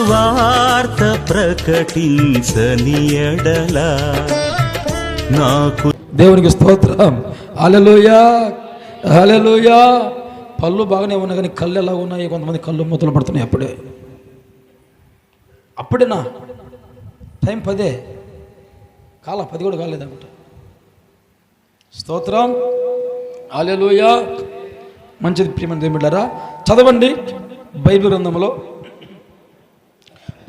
సువార్త ప్రకటించని ఎడల నాకు. దేవునికి స్తోత్రం. హల్లెలూయా, హల్లెలూయా. పళ్ళు బాగానే ఉన్నాయి కానీ కళ్ళు ఎలా ఉన్నాయి? కొంతమంది కళ్ళు మూతలు పడుతున్నాయి. అప్పుడేనా? టైం 10, కాల 10 కూడా కాలేదన్నమాట. స్తోత్రం, హల్లెలూయా. మంచిది ప్రియమైన దేవుని బిడ్డలారా, చదవండి బైబిల్ గ్రంథంలో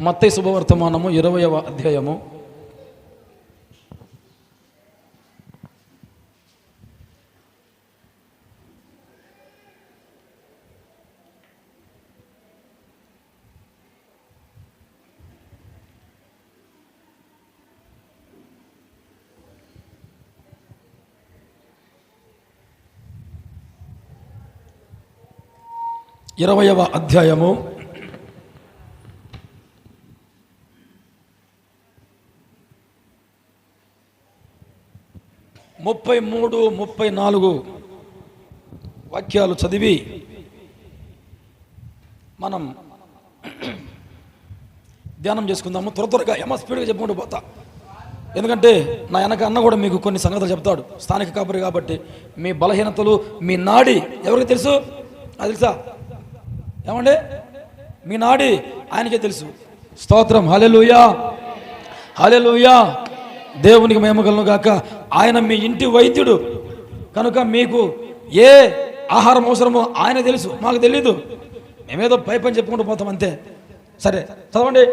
మత్తయి శుభవర్తమానము 20వ అధ్యాయము. ఇరవయవ అధ్యాయము 33, 34 వాక్యాలు చదివి మనం ధ్యానం చేసుకుందాము. త్వరగా స్పీడ్గా చెప్పుకుంటూ పోతా, ఎందుకంటే నా వెనక అన్న కూడా మీకు కొన్ని సంగతులు చెప్తాడు. స్థానిక కాపరి కాబట్టి మీ బలహీనతలు, మీ నాడి ఎవరికి తెలుసు? అది తెలుసా? ఏమండి, మీ నాడి ఆయనకే తెలుసు. స్తోత్రం, హల్లెలూయా, హల్లెలూయా. దేవునికి మహిమ కలుగును గాక. ఆయన మీ ఇంటి వైద్యుడు కనుక మీకు ఏ ఆహారం అవసరమో ఆయన తెలుసు, మాకు తెలీదు. మేమేదో పై పని చెప్పుకుంటూ పోతాం అంతే. సరే చదవండి.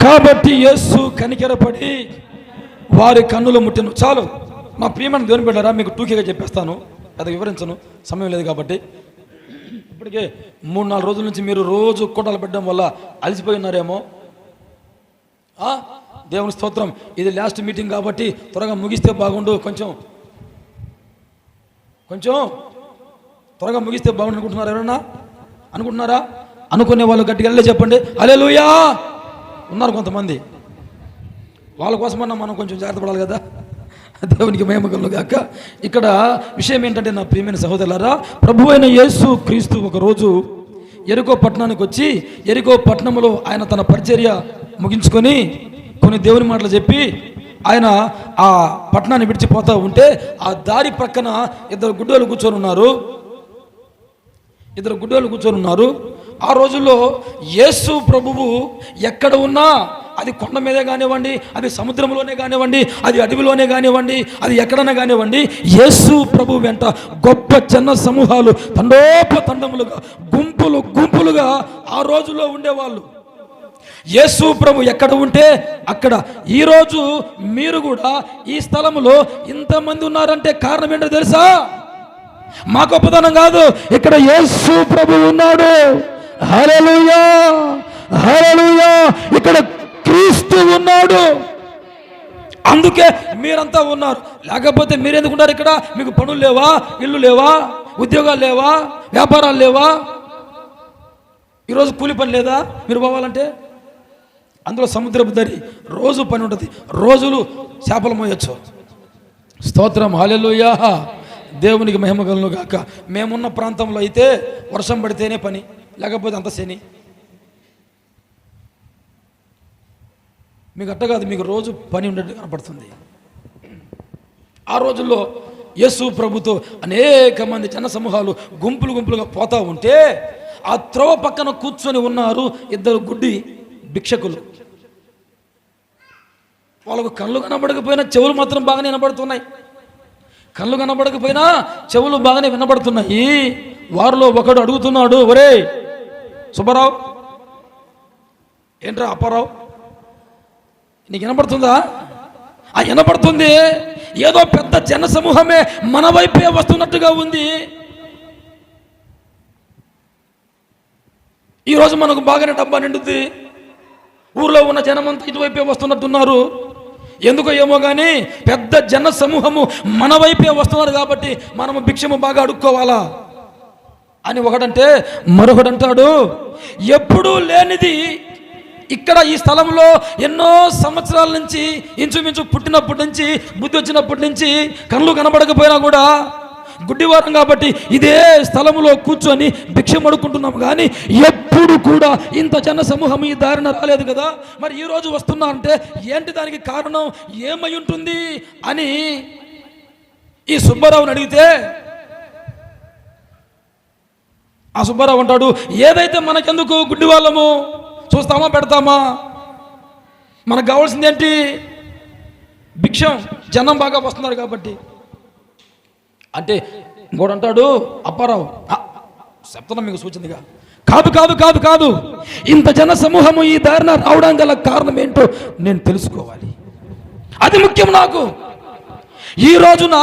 కాబట్టి యేసు కనికరపడి వారి కన్నులు ముట్టెను. చాలు మా ప్రియమైన దేవుని బిడ్డలారా, మీకు టూకీగా చెప్పేస్తాను, అది వివరించను, సమయం లేదు కాబట్టి. ఇప్పటికే 3-4 రోజుల నుంచి మీరు రోజు కోటలు పెట్టడం వల్ల అలసిపోయి ఉన్నారేమో. దేవుని స్తోత్రం. ఇది లాస్ట్ మీటింగ్ కాబట్టి త్వరగా ముగిస్తే బాగుండు. కొంచెం త్వరగా ముగిస్తే బాగుండు అనుకుంటున్నారు ఎవరన్నా? అనుకుంటున్నారా? అనుకునే వాళ్ళు గట్టిగా వెళ్ళే చెప్పండి హల్లెలూయా. ఉన్నారు కొంతమంది, వాళ్ళ కోసమన్నా మనం కొంచెం జాగ్రత్త పడాలి కదా. దేవునికి మహిమ కలుగును గాక. ఇక్కడ విషయం ఏంటంటే నా ప్రియమైన సహోదరులారా, ప్రభువైన యేసు క్రీస్తు ఒకరోజు యెరికో పట్టణానికి వచ్చి, యెరికో పట్టణంలో ఆయన తన పరిచర్య ముగించుకొని కొన్ని దేవుని మాటలు చెప్పి ఆయన ఆ పట్టణాన్ని విడిచిపోతూ ఉంటే, ఆ దారి ప్రక్కన ఇద్దరు గుడ్డోలు కూర్చొని ఉన్నారు. ఆ రోజుల్లో యేసు ప్రభువు ఎక్కడ ఉన్నా, అది కొండ మీదే కానివ్వండి, అది సముద్రంలోనే కానివ్వండి, అది అడవిలోనే కానివ్వండి, అది ఎక్కడైనా కానివ్వండి, యేసు ప్రభు వెంట గొప్ప జన సమూహాలు తండోపతండములుగా, గుంపులుగా ఆ రోజుల్లో ఉండేవాళ్ళు. యేసు ప్రభు ఎక్కడ ఉంటే అక్కడ. ఈరోజు మీరు కూడా ఈ స్థలంలో ఇంతమంది ఉన్నారంటే కారణం ఏంటో తెలుసా? మా గొప్పతనం కాదు, ఇక్కడ యేసు ప్రభు ఉన్నాడు. హల్లెలూయా, హల్లెలూయా. ఇక్కడ క్రీస్తు ఉన్నాడు, అందుకే మీరంతా ఉన్నారు. లేకపోతే మీరెందుకున్నారు ఇక్కడ? మీకు పనులు లేవా? ఇల్లు లేవా? ఉద్యోగాలు లేవా? వ్యాపారాలు లేవా? ఈరోజు కూలి పని లేదా మీరు పోవాలంటే? అందులో సముద్రపు దరి, రోజు పని ఉంటుంది, రోజులు చేపలు మోయొచ్చు. స్తోత్రం, హల్లెలూయా. దేవునికి మహిమ కలుగును గాక. మేమున్న ప్రాంతంలో అయితే వర్షం పడితేనే పని, లేకపోతే అంత శని. మీకు అట్ట కాదు, మీకు రోజు పని ఉండేట్టు కనపడుతుంది. ఆ రోజుల్లో యేసు ప్రభుతో అనేక మంది జన సమూహాలు గుంపులుగా పోతా ఉంటే, ఆ త్రోవ పక్కన కూర్చొని ఉన్నారు ఇద్దరు గుడ్డి భిక్షకులు. వాళ్ళకు కళ్ళు కనబడకపోయినా చెవులు మాత్రం బాగానే వినబడుతున్నాయి. కళ్ళు కనబడకపోయినా చెవులు బాగానే వినబడుతున్నాయి. వారిలో ఒకడు అడుగుతున్నాడు, ఒరే సుబ్బారావు, ఏంట్రా అప్పారావు, నీకు వినపడుతుందా? వినపడుతుంది. ఏదో పెద్ద జన సమూహమే మన వైపే వస్తున్నట్టుగా ఉంది. ఈరోజు మనకు బాగానే డబ్బా నిండుద్ది, ఊర్లో ఉన్న జనమంతా ఇటువైపే వస్తున్నట్టున్నారు. ఎందుకో ఏమో కానీ పెద్ద జన సమూహము మన వైపే వస్తున్నారు కాబట్టి మనము భిక్షము బాగా అడుక్కోవాలా అని ఒకడంటే, మరొకడంటాడు, ఎప్పుడూ లేనిది ఇక్కడ ఈ స్థలంలో ఎన్నో సంవత్సరాల నుంచి ఇంచుమించు పుట్టినప్పటి నుంచి బుద్ధి వచ్చినప్పటి నుంచి కళ్ళు కనబడకపోయినా కూడా గుడ్డివారం కాబట్టి ఇదే స్థలంలో కూర్చొని భిక్షం అడుక్కుంటున్నాం, కానీ ఎప్పుడు కూడా ఇంత జన సమూహం ఈ దారిన రాలేదు కదా. మరి ఈరోజు వస్తున్నా అంటే ఏంటి, దానికి కారణం ఏమై ఉంటుంది అని ఈ సుబ్బారావుని అడిగితే ఆ సుబ్బారావు అంటాడు, ఏదైతే మనకెందుకు, గుడ్డి వాళ్ళము చూస్తామా పెడతామా, మనకు కావాల్సింది ఏంటి, భిక్షం, జనం బాగా వస్తున్నారు కాబట్టి. అంటే ఇంకోటి అంటాడు అప్పారావు, చెప్తున్నా మీకు సూచనగా, కాదు కాదు కాదు కాదు, ఇంత జన సమూహము ఈ దారిన రావడం గల కారణం ఏంటో నేను తెలుసుకోవాలి, అది ముఖ్యం నాకు. ఈ రోజున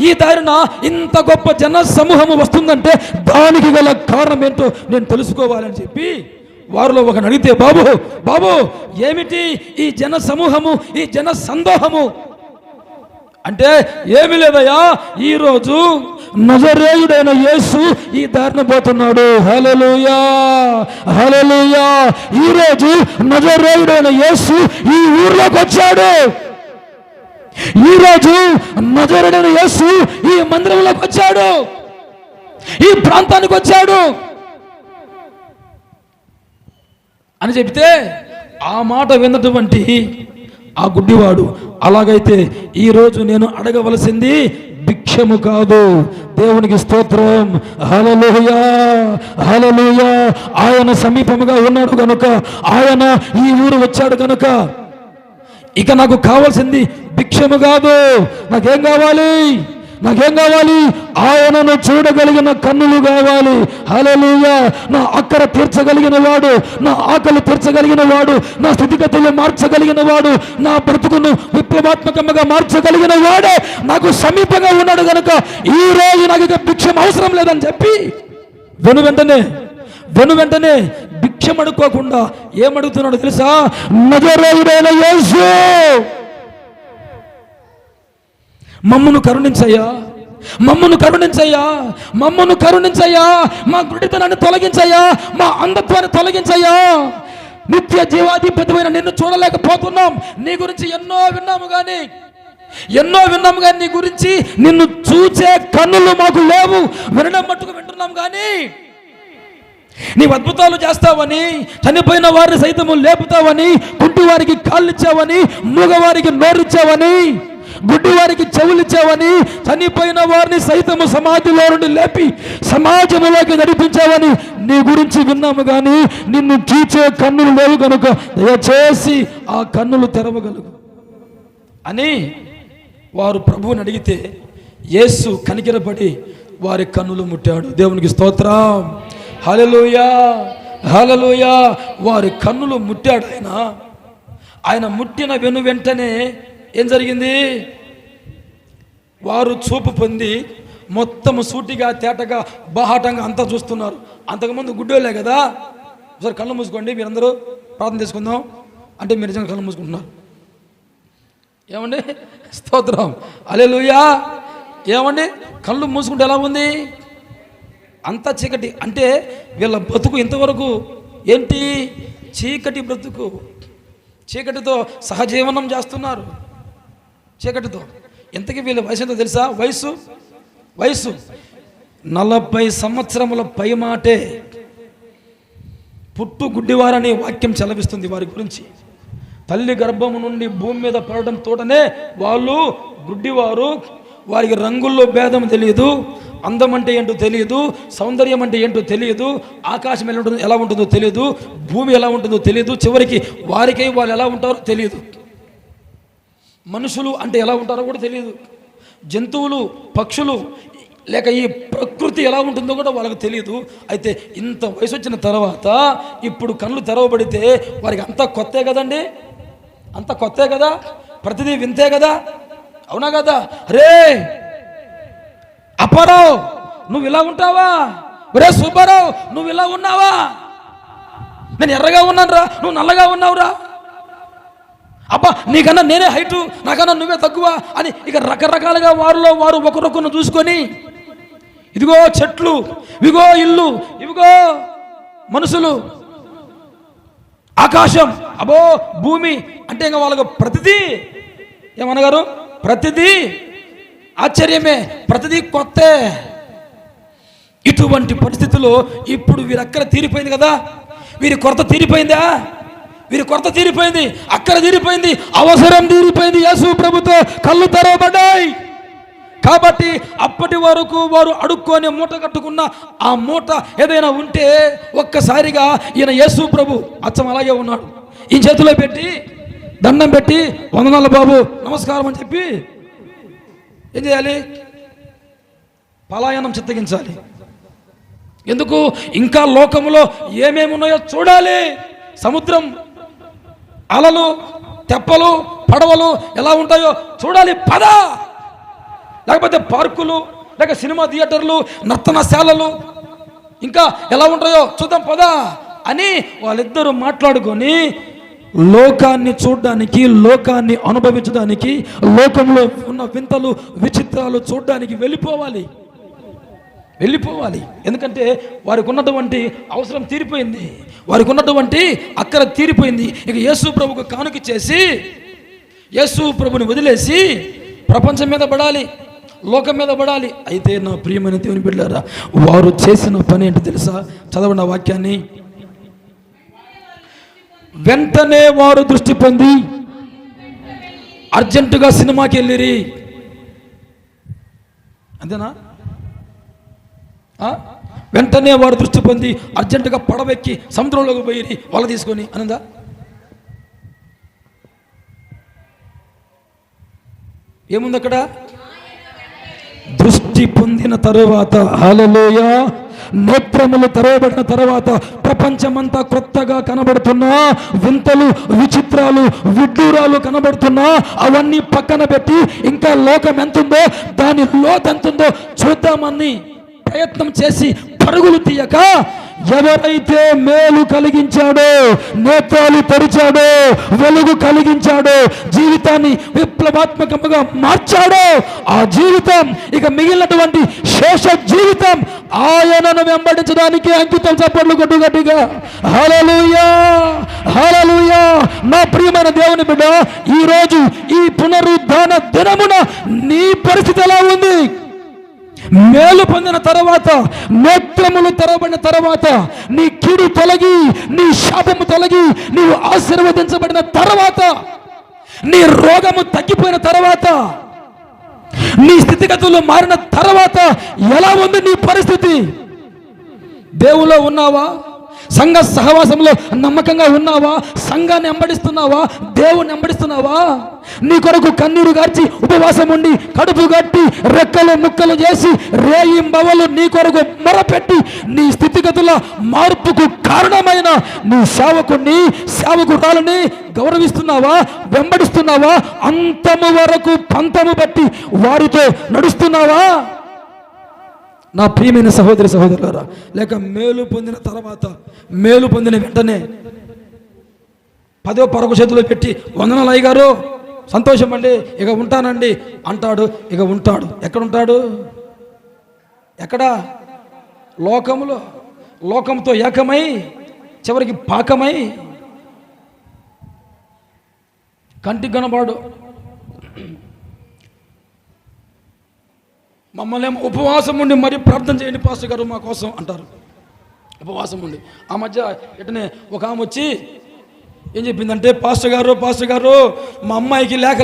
ఈ దారిన ఇంత గొప్ప జన సమూహము వస్తుందంటే దానికి గల కారణం ఏంటో నేను తెలుసుకోవాలని చెప్పి వారిలో ఒకని అడిగితే, బాబు బాబు ఏమిటి ఈ జన సమూహము, ఈ జన సందోహము అంటే, ఏమీ లేదయ్యా, ఈరోజు నజరేయుడైన యేసు ఈ దారిన పోతున్నాడు. హల్లెలూయా హల్లెలూయా. ఈరోజు నజరేయుడైన యేసు ఈ ఊర్లోకి వచ్చాడు. ఈరోజు నజరేయుడైన యేసు ఈ మందిరంలోకి వచ్చాడు, ఈ ప్రాంతానికి వచ్చాడు అని చెబితే ఆ మాట విన్నటువంటి ఆ గుడ్డివాడు, అలాగైతే ఈరోజు నేను అడగవలసింది భిక్షము కాదు, దేవునికి స్తోత్రం, హల్లెలూయా హల్లెలూయా. ఆయన సమీపముగా ఉన్నాడు కనుక, ఆయన ఈ ఊరు వచ్చాడు కనుక ఇక నాకు కావాల్సింది భిక్షము కాదు. నాకేం కావాలి, నాకేం కావాలి, ఆయనను చూడగలిగిన కన్నులు కావాలి. హల్లెలూయా. నా అక్కర తీర్చగలిగిన వాడు, నా ఆకలి తీర్చగలిగిన వాడు, నా స్థితిగతులు మార్చగలిగిన వాడు, నా బ్రతుకును విప్లవాత్మకంగా మార్చగలిగిన వాడే నాకు సమీపంగా ఉన్నాడు కనుక ఈ రోజు నాకు ఇక భిక్షం అవసరం లేదని చెప్పి వెను వెంటనే భిక్షం అడుక్కోకుండా ఏమడుగుతున్నాడు తెలుసా, నజరేయుడైన యేసు మమ్మును కరుణించయ్యా, మమ్మును కరుణించయ్యా, మమ్మును కరుణించయ్యా, మా గుడితనాన్ని తొలగించయ్యా, మా అంధత్వాన్ని తొలగించయ్యా, నిత్య జీవాధిపతిమైన నిన్ను చూడలేకపోతున్నాం, నీ గురించి ఎన్నో విన్నాము కానీ నీ గురించి నిన్ను చూచే కన్నులు మాకు లేవు, వినడం మట్టుకు వింటున్నాం కానీ నీవు అద్భుతాలు చేస్తావని, చనిపోయిన వారిని సైతము లేపుతావని, కుంటి వారికి కాళ్ళు ఇచ్చావని, మూగవారికి నోరిచ్చావని, గుడ్డి వారికి చెవులిచ్చావని, చనిపోయిన వారిని సైతము సమాధిలో నుండి లేపి సమాజంలోకి నడిపించావని నీ గురించి విన్నాము కానీ నిన్ను చూచే కన్నులు లేవు కనుక దయచేసి ఆ కన్నులు తెరవగలుగు అని వారు ప్రభువుని అడిగితే యేసు కనికరపడి వారి కన్నులు ముట్టాడు. దేవునికి స్తోత్రం, హల్లెలూయా హల్లెలూయా. వారి కన్నులు ముట్టాడు ఆయన ముట్టిన వెంటనే ఏం జరిగింది, వారు చూపు పొంది మొత్తము సూటిగా తేటగా బాహాటంగా అంతా చూస్తున్నారు. అంతకుముందు గుడ్డోళ్ళే కదా. ఒకసారి కళ్ళు మూసుకోండి, మీరందరూ ప్రార్థన చేసుకుందాం అంటే మీరు నిజంగా కళ్ళు మూసుకుంటున్నారు. ఏమండి, స్తోత్రం, హల్లెలూయా. ఏమండి, కళ్ళు మూసుకుంటే ఎలా ఉంది, అంతా చీకటి. అంటే వీళ్ళ బ్రతుకు ఇంతవరకు ఏంటి, చీకటి బ్రతుకు, చీకటితో సహజీవనం చేస్తున్నారు, చీకటితో. ఇంతకీ వీళ్ళ వయసు ఎంతో తెలుసా, వయసు 40 సంవత్సరముల పై మాటే. పుట్టు గుడ్డివారని వాక్యం చలవిస్తుంది వారి గురించి. తల్లి గర్భము నుండి భూమి మీద పడడం తోటనే వాళ్ళు గుడ్డివారు. వారికి రంగుల్లో భేదం తెలియదు, అందం అంటే ఏంటో తెలియదు, సౌందర్యం అంటే ఏంటో తెలియదు, ఆకాశం ఎలా ఉంటుందో తెలియదు, భూమి ఎలా ఉంటుందో తెలియదు, చివరికి వారికై వాళ్ళు ఎలా ఉంటారో తెలియదు, మనుషులు అంటే ఎలా ఉంటారో కూడా తెలియదు, జంతువులు పక్షులు లేక ఈ ప్రకృతి ఎలా ఉంటుందో కూడా వాళ్ళకు తెలియదు. అయితే ఇంత వయసు వచ్చిన తర్వాత ఇప్పుడు కళ్ళు తెరవబడితే వారికి అంతా కొత్తే కదండి, అంత కొత్తే కదా, ప్రతిదీ వింతే కదా, అవునా కదా. రే అప్పారావు నువ్వు ఇలా ఉంటావా, రే సుబ్బారావు నువ్వు ఇలా ఉన్నావా, నేను ఎర్రగా ఉన్నాను రా, నువ్వు నల్లగా ఉన్నావురా, అబ్బా నీకన్నా నేనే హైటు, నాకన్నా నువ్వే తక్కువ అని ఇక రకరకాలుగా వారిలో వారు ఒకరొకరు చూసుకొని, ఇదిగో చెట్లు, ఇదిగో ఇల్లు, ఇదిగో మనుషులు ఆకాశం, అబో భూమి అంటే ఇంకా వాళ్ళకు ప్రతిదీ ఏమనగారు, ప్రతిదీ ఆశ్చర్యమే, ప్రతిదీ కొత్తే. ఇటువంటి పరిస్థితుల్లో ఇప్పుడు వీరక్కడ తీరిపోయింది కదా, వీరి కొరత తీరిపోయిందా? వీరి కొరత తీరిపోయింది, అక్కడ తీరిపోయింది, అవసరం తీరిపోయింది. యేసు ప్రభుతో కళ్ళు తెరవబడ్డాయి. కాబట్టి అప్పటి వరకు వారు అడుక్కొని మూట కట్టుకున్న ఆ మూట ఏదైనా ఉంటే ఒక్కసారిగా ఈయన యేసు ప్రభు అచ్చం అలాగే ఉన్నాడు. ఈ చేతిలో పెట్టి దండం పెట్టి వందనాలు బాబు నమస్కారం అని చెప్పి ఏం చేయాలి? పలాయనం చిత్తగించాలి. ఎందుకు? ఇంకా లోకములో ఏమేమి ఉన్నాయో చూడాలి. సముద్రం, అలలు, తెప్పలు, పడవలు ఎలా ఉంటాయో చూడాలి, పద. లేకపోతే పార్కులు, లేక సినిమా థియేటర్లు, నర్తనశాలలు ఇంకా ఎలా ఉంటాయో చూద్దాం పద అని వాళ్ళిద్దరూ మాట్లాడుకొని లోకాన్ని చూడడానికి, లోకాన్ని అనుభవించడానికి, లోకంలో ఉన్న వింతలు విచిత్రాలు చూడడానికి వెళ్ళిపోవాలి. ఎందుకంటే వారికి ఉన్నటువంటి అవసరం తీరిపోయింది, వారికి ఉన్నటువంటి అక్కర తీరిపోయింది. ఇక యేసు ప్రభుకు కానుక చేసి యేసు ప్రభుని వదిలేసి ప్రపంచం మీద పడాలి, లోకం మీద పడాలి. అయితే నా ప్రియమైన దేవుని బిడ్డలారా, వారు చేసిన పని ఏంటి తెలుసా? చదవండి ఆ వాక్యాన్ని. వెంటనే వారు దృష్టి పొంది అర్జెంటుగా సినిమాకి వెళ్ళిరి. అంతేనా? వెంటనే వారు దృష్టి పొంది అర్జెంటుగా పడవెక్కి సముద్రంలోకి పోయి వల తీసుకొని అనందా? ఏముంది అక్కడ? దృష్టి పొందిన తరువాత, హల్లెలూయా, నేత్రములు తెరవబడిన తర్వాత ప్రపంచమంతా కొత్తగా కనబడుతున్నా, వింతలు విచిత్రాలు విడ్డూరాలు కనబడుతున్నా అవన్నీ పక్కన పెట్టి ఇంకా లోకం ఎంతుందో దాని లోతెంతుందో చూద్దామని ప్రయత్నం చేసి పరుగులు తీయక ఎవరైతే మేలు కలిగించాడో, నేత్రాలు తెరిచాడో, వెలుగు కలిగించాడో, జీవితాన్ని విప్లవాత్మకంగా మార్చాడో ఆ జీవితం ఇక మిగిలినటువంటి శేష జీవితం ఆయనను వెంబడించడానికి అంకితం. చప్పట్లు కొట్టు గట్టిగా హల్లెలూయా, హల్లెలూయా. నా ప్రియమైన దేవుని బిడ్డ, ఈరోజు ఈ పునరుద్ధాన దినమున నీ పరిస్థితి ఎలా ఉంది? మేలు పొందిన తర్వాత, నేత్రములు తెరవబడిన తర్వాత, నీ కీడు తొలగి, నీ శాపము తొలగి, నీవు ఆశీర్వదించబడిన తర్వాత, నీ రోగము తగ్గిపోయిన తర్వాత, నీ స్థితిగతులు మారిన తర్వాత ఎలా ఉంది నీ పరిస్థితి? దేవులో ఉన్నావా? సంఘ సహవాసంలో నమ్మకంగా ఉన్నావా? సంఘాన్ని వెంబడిస్తున్నావా? దేవుని వెంబడిస్తున్నావా? నీ కొరకు కన్నీరు గార్చి ఉపవాసం ఉండి కడుపు గట్టి రెక్కలు ముక్కలు చేసి రేయింబవలు నీ కొరకు మొరపెట్టి నీ స్థితిగతుల మార్పుకు కారణమైన నీ సేవకుడిని, సేవకురాలని గౌరవిస్తున్నావా? వెంబడిస్తున్నావా? అంతము వరకు పంతము బట్టి వారితో నడుస్తున్నావా? నా ప్రియమైన సహోదరి సహోదరులారా, లేక మేలు పొందిన తర్వాత, మేలు పొందిన వెంటనే 10వ పరగు చేతిలో పెట్టి వందనాలు అయ్యగారు, సంతోషం అండి, ఇక ఉంటానండి అంటాడు. ఇక ఉంటాడు. ఎక్కడుంటాడు? ఎక్కడ? లోకములో. లోకంతో ఏకమై చివరికి పాకమై కంటికి కనబాడు. మమ్మల్ని ఏమో ఉపవాసం ఉండి మరి ప్రార్థన చేయండి పాస్టర్ గారు మా కోసం అంటారు. ఉపవాసం ఉండి ఆ మధ్య ఇటనే ఒక ఆమె వచ్చి ఏం చెప్పిందంటే, పాస్టర్ గారు మా అమ్మాయికి లేక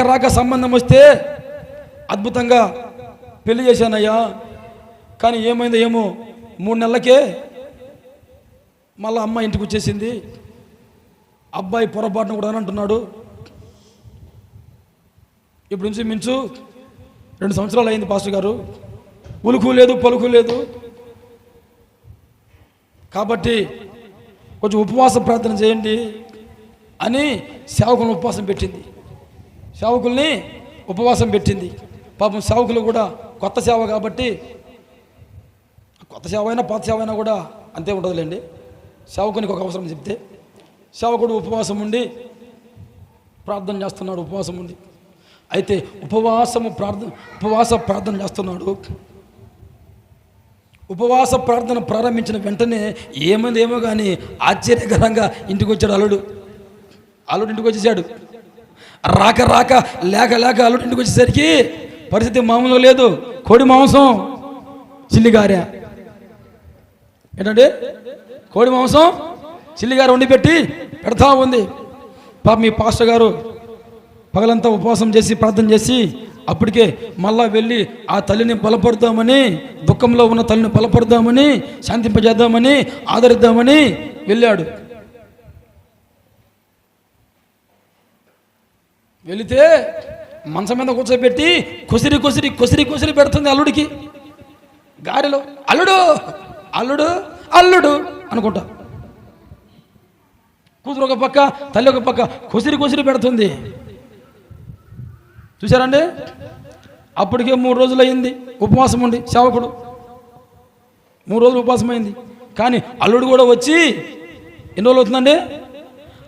రాక సంబంధం వస్తే అద్భుతంగా పెళ్లి చేశానయ్యా, కానీ ఏమైందో ఏమో 3 నెలలకే మళ్ళీ అమ్మాయి ఇంటికి వచ్చేసింది, అబ్బాయి పొరపాటును కూడా అంటున్నాడు. ఇప్పుడు నుంచి మించు 2 సంవత్సరాలు అయింది పాస్టర్ గారు, ఉలుకు లేదు పలుకు లేదు, కాబట్టి కొంచెం ఉపవాస ప్రార్థన చేయండి అని సేవకులను ఉపవాసం పెట్టింది. పాపం సేవకులు కూడా కొత్త సేవ కాబట్టి, కొత్త సేవ అయినా పాత సేవ అయినా కూడా అంతే ఉంటుందిలేండి. సేవకునికి ఒక అవసరం చెప్తే సేవకుడు ఉపవాసం ఉండి ప్రార్థన చేస్తున్నాడు. ఉపవాసం ఉండి అయితే ఉపవాస ప్రార్థన చేస్తున్నాడు. ఉపవాస ప్రార్థన ప్రారంభించిన వెంటనే ఏమో కానీ ఆశ్చర్యకరంగా ఇంటికి వచ్చాడు అల్లుడు ఇంటికి వచ్చేసాడు. రాక లేక అల్లుడు ఇంటికి వచ్చేసరికి పరిస్థితి మామూలుగా లేదు. కోడి మాంసం చిల్లిగారె ఏంటంటే కోడి మాంసం చిల్లిగారె వండి పెడతా ఉంది. పాప మీ పాస్టర్ గారు పగలంతా ఉపవాసం చేసి ప్రార్థన చేసి అప్పటికే మళ్ళా వెళ్ళి ఆ తల్లిని బలపడదామని, దుఃఖంలో ఉన్న తల్లిని బలపడదామని, శాంతింపజేద్దామని, ఆదరిద్దామని వెళ్ళాడు. వెళితే మంచం మీద కూర్చోబెట్టి కొసిరి పెడుతుంది అల్లుడికి గారెలో. అల్లుడు అనుకుంటా. కూతురు ఒక పక్క, తల్లి ఒక పక్క కొసిరి పెడుతుంది. చూసారండి? అప్పటికే 3 రోజులు అయింది ఉపవాసం ఉండి సేవకుడు. 3 రోజులు ఉపవాసం అయింది. కానీ అల్లుడు కూడా వచ్చి ఎన్ని రోజులు అవుతుందండి?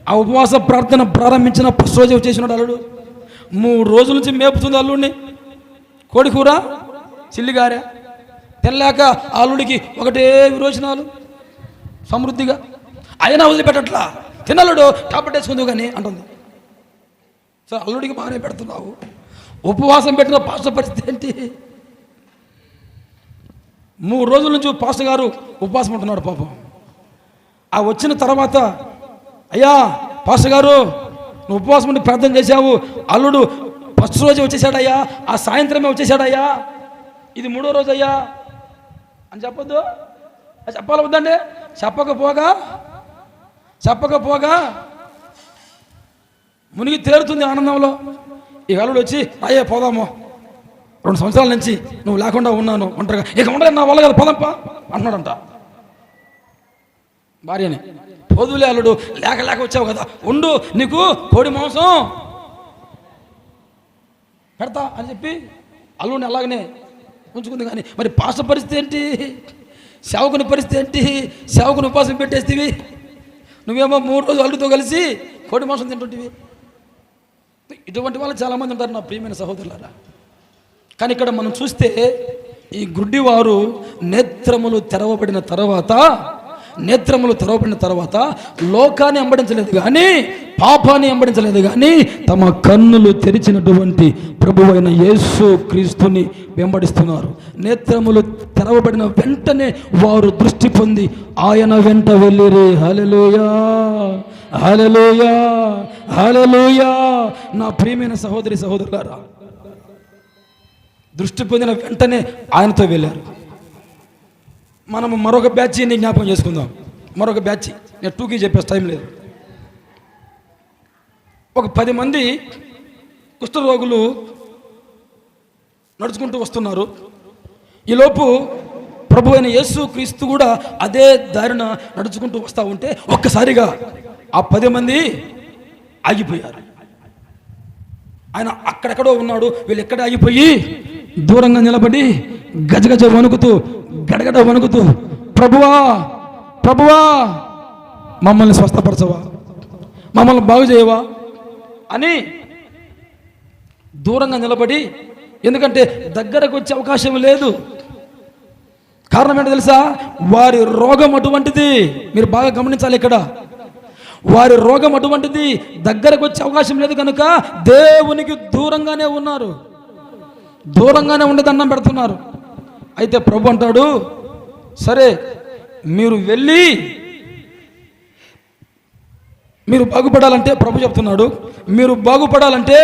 ఆ ఉపవాస ప్రార్థన ప్రారంభించిన ఫస్ట్ రోజు వచ్చేసినాడు అల్లుడు. 3 రోజుల నుంచి మేపుతుంది అల్లుడిని. కోడి కూర చిల్లిగారె తినలేక అల్లుడికి ఒకటే విరోచనాలు సమృద్ధిగా. అయినా వదిలిపెట్టట్లా. తినల్లుడు టాబ్లెట్ వేసుకుంది కానీ అంటుంది. సార్ అల్లుడికి బాగానే పెడుతున్నావు, ఉపవాసం పెట్టిన పాస్టర్ పరిస్థితి ఏంటి? 3 రోజుల నుంచి పాస్టర్ గారు ఉపవాసం ఉంటున్నాడు పాపం. ఆ వచ్చిన తర్వాత, అయ్యా పాస్టర్ గారు నువ్వు ఉపవాసం ఉండి ప్రార్థన చేశావు, అల్లుడు ఫస్ట్ రోజు వచ్చేసాడయ్యా, ఆ సాయంత్రమే వచ్చేసాడయ్యా, ఇది 3వ రోజు అయ్యా అని చెప్పొద్దు. చెప్పాలి వద్దండి? చెప్పకపోగా మునిగి తేరుతుంది ఆనందంలో. ఈ అల్లుడు వచ్చి అయ్యే పోదాము, 2 సంవత్సరాల నుంచి నువ్వు లేకుండా ఉన్నాను ఒంటరిగా, ఇక ఉండలేదు నా వల్ల కదా పోదాంపా అంటున్నాడంట భార్యని. పోదులే అల్లుడు, లేక వచ్చావు కదా, ఉండు నీకు కోడి మాంసం పెడతా అని చెప్పి అల్లుడిని అలాగనే ఉంచుకుంది. కానీ మరి పాస్టర్ పరిస్థితి ఏంటి? సేవకుని పరిస్థితి ఏంటి? సేవకుని ఉపవాసం పెట్టేస్తేవి, నువ్వేమో 3 రోజులు అల్లుడితో కలిసి కోడి మాంసం తింటుంటివి. ఇటువంటి వాళ్ళు చాలామంది ఉంటారు నా ప్రియమైన సహోదరులారా. కానీ ఇక్కడ మనం చూస్తే ఈ గుడ్డివారు నేత్రములు తెరవబడిన తర్వాత లోకాన్ని వెంబడించలేదు కానీ, పాపాన్ని వెంబడించలేదు కానీ, తమ కన్నులు తెరిచినటువంటి ప్రభువైన యేసు క్రీస్తుని వెంబడిస్తున్నారు. నేత్రములు తెరవబడిన వెంటనే వారు దృష్టి పొంది ఆయన వెంట వెళ్ళిరి. హల్లెలూయా, హల్లెలూయా, హల్లెలూయా. నా ప్రియమైన సహోదరులారా, దృష్టి పొందిన వెంటనే ఆయనతో వెళ్ళారు. మనము మరొక బ్యాచ్ని జ్ఞాపకం చేసుకుందాం. మరొక బ్యాచ్ నేను 2కి చెప్పేసి టైం లేదు. ఒక 10 మంది కుష్ఠరోగులు నడుచుకుంటూ వస్తున్నారు. ఈలోపు ప్రభు అయిన యేసు క్రీస్తు కూడా అదే దారిన నడుచుకుంటూ వస్తూ ఉంటే ఒక్కసారిగా ఆ 10 మంది ఆగిపోయారు. ఆయన అక్కడెక్కడో ఉన్నాడు, వీళ్ళు ఎక్కడ ఆగిపోయి దూరంగా నిలబడి గజగజ వణుకుతూ, గడగడ వణుకుతూ, ప్రభువా మమ్మల్ని స్వస్థపరచవా, మమ్మల్ని బాగు చేయవా అని దూరంగా నిలబడి, ఎందుకంటే దగ్గరకు వచ్చే అవకాశం లేదు. కారణం ఏంటో తెలుసా? వారి రోగం అటువంటిది. మీరు బాగా గమనించాలి. ఇక్కడ వారి రోగం అటువంటిది, దగ్గరకు వచ్చే అవకాశం లేదు కనుక దేవునికి దూరంగానే ఉన్నారు, దూరంగానే ఉండి దండం పెడుతున్నారు. అయితే ప్రభు అంటాడు, సరే మీరు వెళ్ళి మీరు బాగుపడాలంటే, ప్రభు చెప్తున్నాడు, మీరు బాగుపడాలంటే,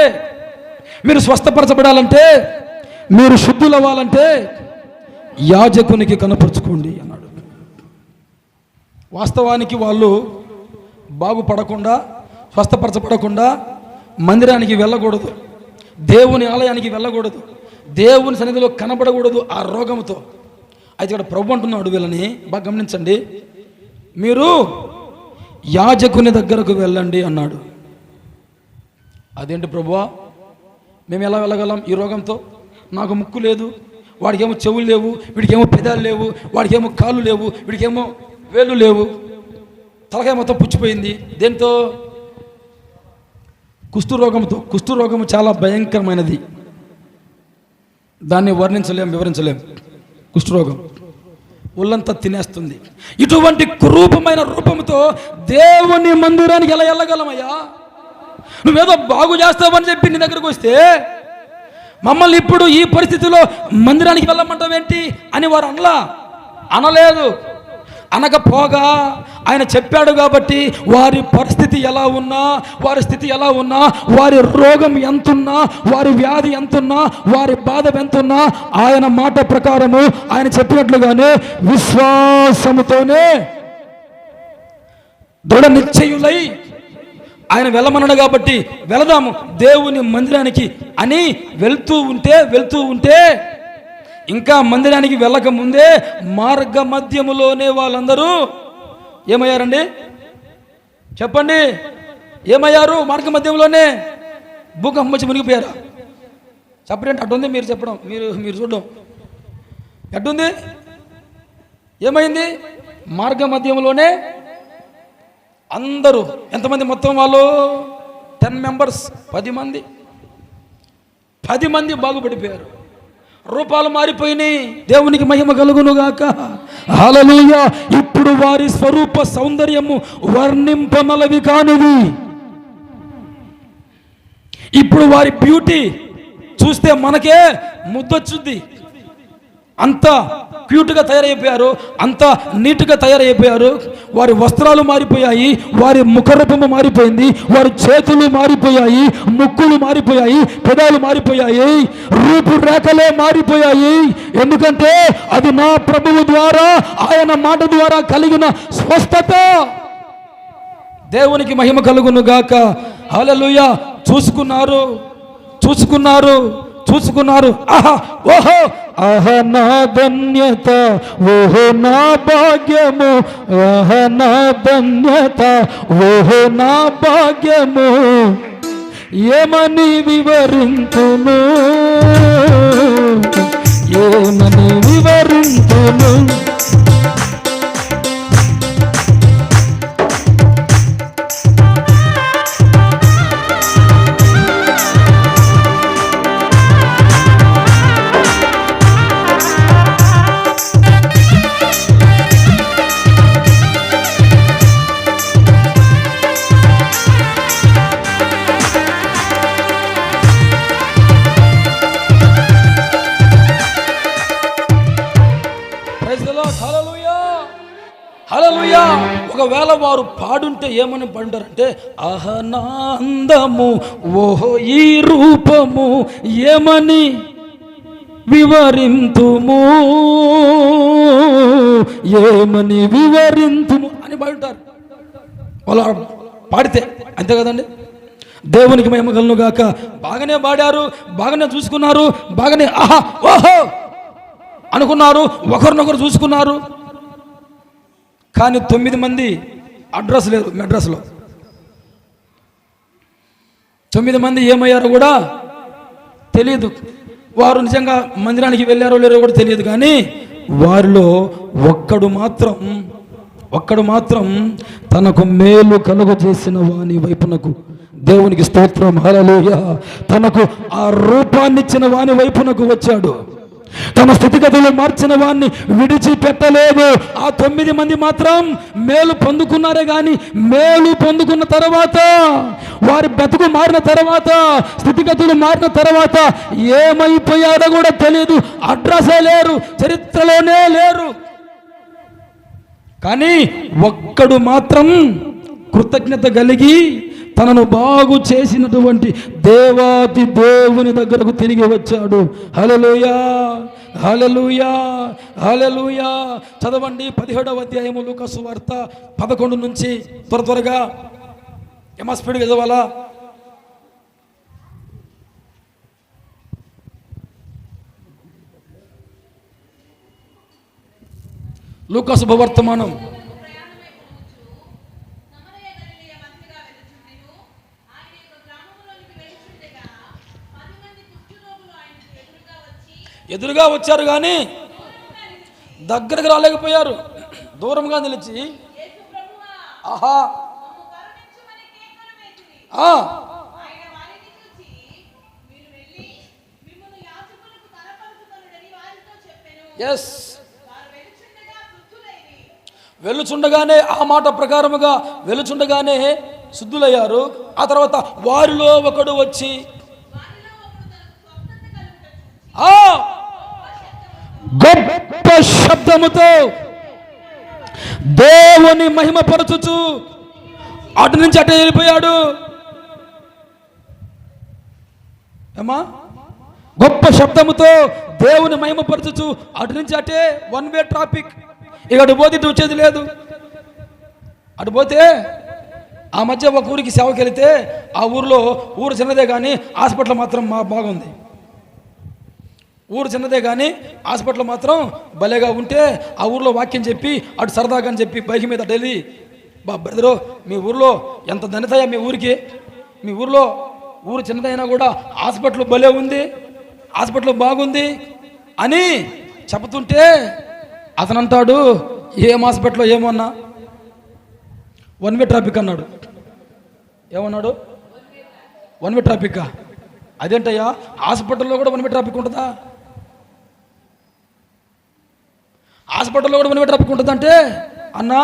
మీరు స్వస్థపరచబడాలంటే, మీరు శుద్ధులవ్వాలంటే యాజకునికి కనపరుచుకోండి అన్నాడు. వాస్తవానికి వాళ్ళు బాగుపడకుండా, స్వస్థపరచబడకుండా మందిరానికి వెళ్ళకూడదు, దేవుని ఆలయానికి వెళ్ళకూడదు, దేవుని సన్నిధిలో కనబడకూడదు ఆ రోగంతో. అయితే ఇక్కడ ప్రభు అంటున్నాడు వీళ్ళని, బాగా గమనించండి, మీరు యాజకుని దగ్గరకు వెళ్ళండి అన్నాడు. అదేంటి ప్రభువా, మేము ఎలా వెళ్ళగలం ఈ రోగంతో? నాకు ముక్కు లేదు, వాడికేమో చెవులు లేవు, వీడికేమో పెదాలు లేవు, వాడికేమో కాళ్ళు లేవు, వీడికేమో వేళ్ళు లేవు, తలకాయ మొత్తం పుచ్చిపోయింది. దేంతో? కుష్ఠరోగంతో. కుష్ఠరోగము చాలా భయంకరమైనది, దాన్ని వర్ణించలేం, వివరించలేం. కుష్ఠరోగం ఒళ్ళంతా తినేస్తుంది. ఇటువంటి కురూపమైన రూపంతో దేవుని మందిరానికి ఎలా వెళ్ళగలమయ్యా? నువ్వేదో బాగు చేస్తావని చెప్పి నీ దగ్గరకు వస్తే మమ్మల్ని ఇప్పుడు ఈ పరిస్థితిలో మందిరానికి వెళ్ళమంటావేంటి అని వారు అనలేదు. అనకపోగా ఆయన చెప్పాడు కాబట్టి వారి పరిస్థితి ఎలా ఉన్నా, వారి స్థితి ఎలా ఉన్నా, వారి రోగం ఎంతున్నా, వారి వ్యాధి ఎంతున్నా, వారి బాధ ఎంతున్నా ఆయన మాట ప్రకారము ఆయన చెప్పినట్లుగానే విశ్వాసముతోనే దృఢ నిశ్చయులై ఆయన వెళ్ళమన్నాడు కాబట్టి వెళదాము దేవుని మందిరానికి అని వెళ్తూ ఉంటే ఇంకా మందిరానికి వెళ్ళక ముందే మార్గ మధ్యములోనే వాళ్ళందరూ ఏమయ్యారండి? చెప్పండి, ఏమయ్యారు? మార్గ మధ్యంలోనే భూకంపం వచ్చి మునిగిపోయారా? చెప్పండి, అట్టుంది మీరు చెప్పడం, మీరు చూడడం ఎట్టుంది? ఏమైంది? మార్గ మధ్యంలోనే అందరూ ఎంతమంది? మొత్తం వాళ్ళు 10 మెంబర్స్, 10 మంది బాగుపడిపోయారు. రూపాలు మారిపోయినాయి. దేవునికి మహిమ కలుగునుగాక. హల్లెలూయా. ఇప్పుడు వారి స్వరూప సౌందర్యము వర్ణింపనలవి కానిది. ఇప్పుడు వారి బ్యూటీ చూస్తే మనకే ముద్దొచ్చుద్ది. అంత క్యూట్గా తయారైపోయారు, అంత నీట్గా తయారైపోయారు. వారి వస్త్రాలు మారిపోయాయి, వారి ముఖరూపము మారిపోయింది, వారి చేతులు మారిపోయాయి, ముక్కులు మారిపోయాయి, పెదాలు మారిపోయాయి, రూపురేఖలే మారిపోయాయి. ఎందుకంటే అది నా ప్రభువు ద్వారా, ఆయన మాట ద్వారా కలిగిన స్వస్థత. దేవునికి మహిమ కలుగును గాక. హల్లెలూయా. చూసుకున్నారు. ఆహా, ఓహో, ఆహా నా ధన్యత, ఓహో నా భాగ్యము, ఆహా నా ధన్యత, ఓహో నా భాగ్యము, ఏమని వివరింతును, ఏమని వివరింతును. హల్లెలూయా. ఒకవేళ వారు పాడుంటే ఏమని పాడుంటారంటే, ఆహనందము, ఓహో ఈ రూపము, ఏమని వివరింతుము, ఏమని వివరింతుము అని పాడుంటారు. వాళ్ళు పాడితే అంతే కదండి. దేవునికి మహిమ కలుగును గాక. బాగానే పాడారు, బాగానే చూసుకున్నారు, బాగానే ఆహా ఓహో అనుకున్నారు, ఒకరినొకరు చూసుకున్నారు. కానీ 9 మంది అడ్రస్ లేరు మెడ్రాస్లో. 9 మంది ఏమయ్యారో కూడా తెలియదు. వారు నిజంగా మందిరానికి వెళ్ళారో లేరో కూడా తెలియదు. కానీ వారిలో ఒక్కడు మాత్రం తనకు మేలు కలుగజేసిన వాని వైపునకు, దేవునికి స్తోత్రం, హల్లెలూయా, తనకు ఆ రూపాన్నిచ్చిన వాని వైపునకు వచ్చాడు. తన స్థితిగతులు మార్చిన వాడిని విడిచిపెట్టలేదు. ఆ 9 మంది మాత్రం మేలు పొందుకున్నారే కానీ మేలు పొందుకున్న తర్వాత, వారి బ్రతుకు మారిన తర్వాత, స్థితిగతులు మారిన తర్వాత ఏమైపోయారో కూడా తెలియదు. అడ్రసే లేరు, చరిత్రలోనే లేరు. కానీ ఒక్కడు మాత్రం కృతజ్ఞత కలిగి తనను బాగు చేసినటువంటి దేవాది దేవుని దగ్గరకు తిరిగి వచ్చాడు. హల్లెలూయా, హల్లెలూయా, హల్లెలూయా. చదవండి 17వ అధ్యాయము లూకా సువార్త 11 నుంచి త్వరగా ఏమా స్పీడ్ చదవాలా? లూకా శుభవర్తమానం. ఎదురుగా వచ్చారు కానీ దగ్గరకు రాలేకపోయారు. దూరంగా నిలిచి ఆహా ఎస్ వెలుచుండగానే ఆ మాట ప్రకారముగా వెలుచుండగానే శుద్ధులయ్యారు. ఆ తర్వాత వారిలో ఒకడు వచ్చి గొప్ప శబ్దముతో దేవుని మహిమపరచుచు అటు నుంచి అటే వెళ్ళిపోయాడు. ఏమా? గొప్ప శబ్దముతో దేవుని మహిమపరచుచు అటు నుంచి అటే. One way traffic. ఇక అటు పోతే ఇటు వచ్చేది లేదు. అటు పోతే ఆ మధ్య ఒక ఊరికి సేవకి వెళితే ఆ ఊరు చిన్నదే కానీ హాస్పిటల్ మాత్రం బాగుంది. ఊరు చిన్నదే కానీ హాస్పిటల్ మాత్రం భలేగా ఉంటే ఆ ఊర్లో వాక్యం చెప్పి అటు సరదాగా అని చెప్పి బైక్ మీద అటు వెళ్ళి, బ్రదరు మీ ఊర్లో ఎంత ధనితయా మీ ఊరికి, మీ ఊర్లో ఊరు చిన్నదైనా కూడా హాస్పిటల్ భలే ఉంది, హాస్పిటల్ బాగుంది అని చెబుతుంటే అతను అంటాడు, ఏం హాస్పిటల్లో ఏమన్నా వన్ వే ట్రాఫిక్ అన్నాడు. ఏమన్నాడు? One way ట్రాఫికా? అదేంటయ్యా, హాస్పిటల్లో కూడా వన్ వే ట్రాఫిక్ ఉంటుందా? హాస్పిటల్లో కూడా వన్ వే ట్రాఫిక్ ఉంటుందంటే, అన్నా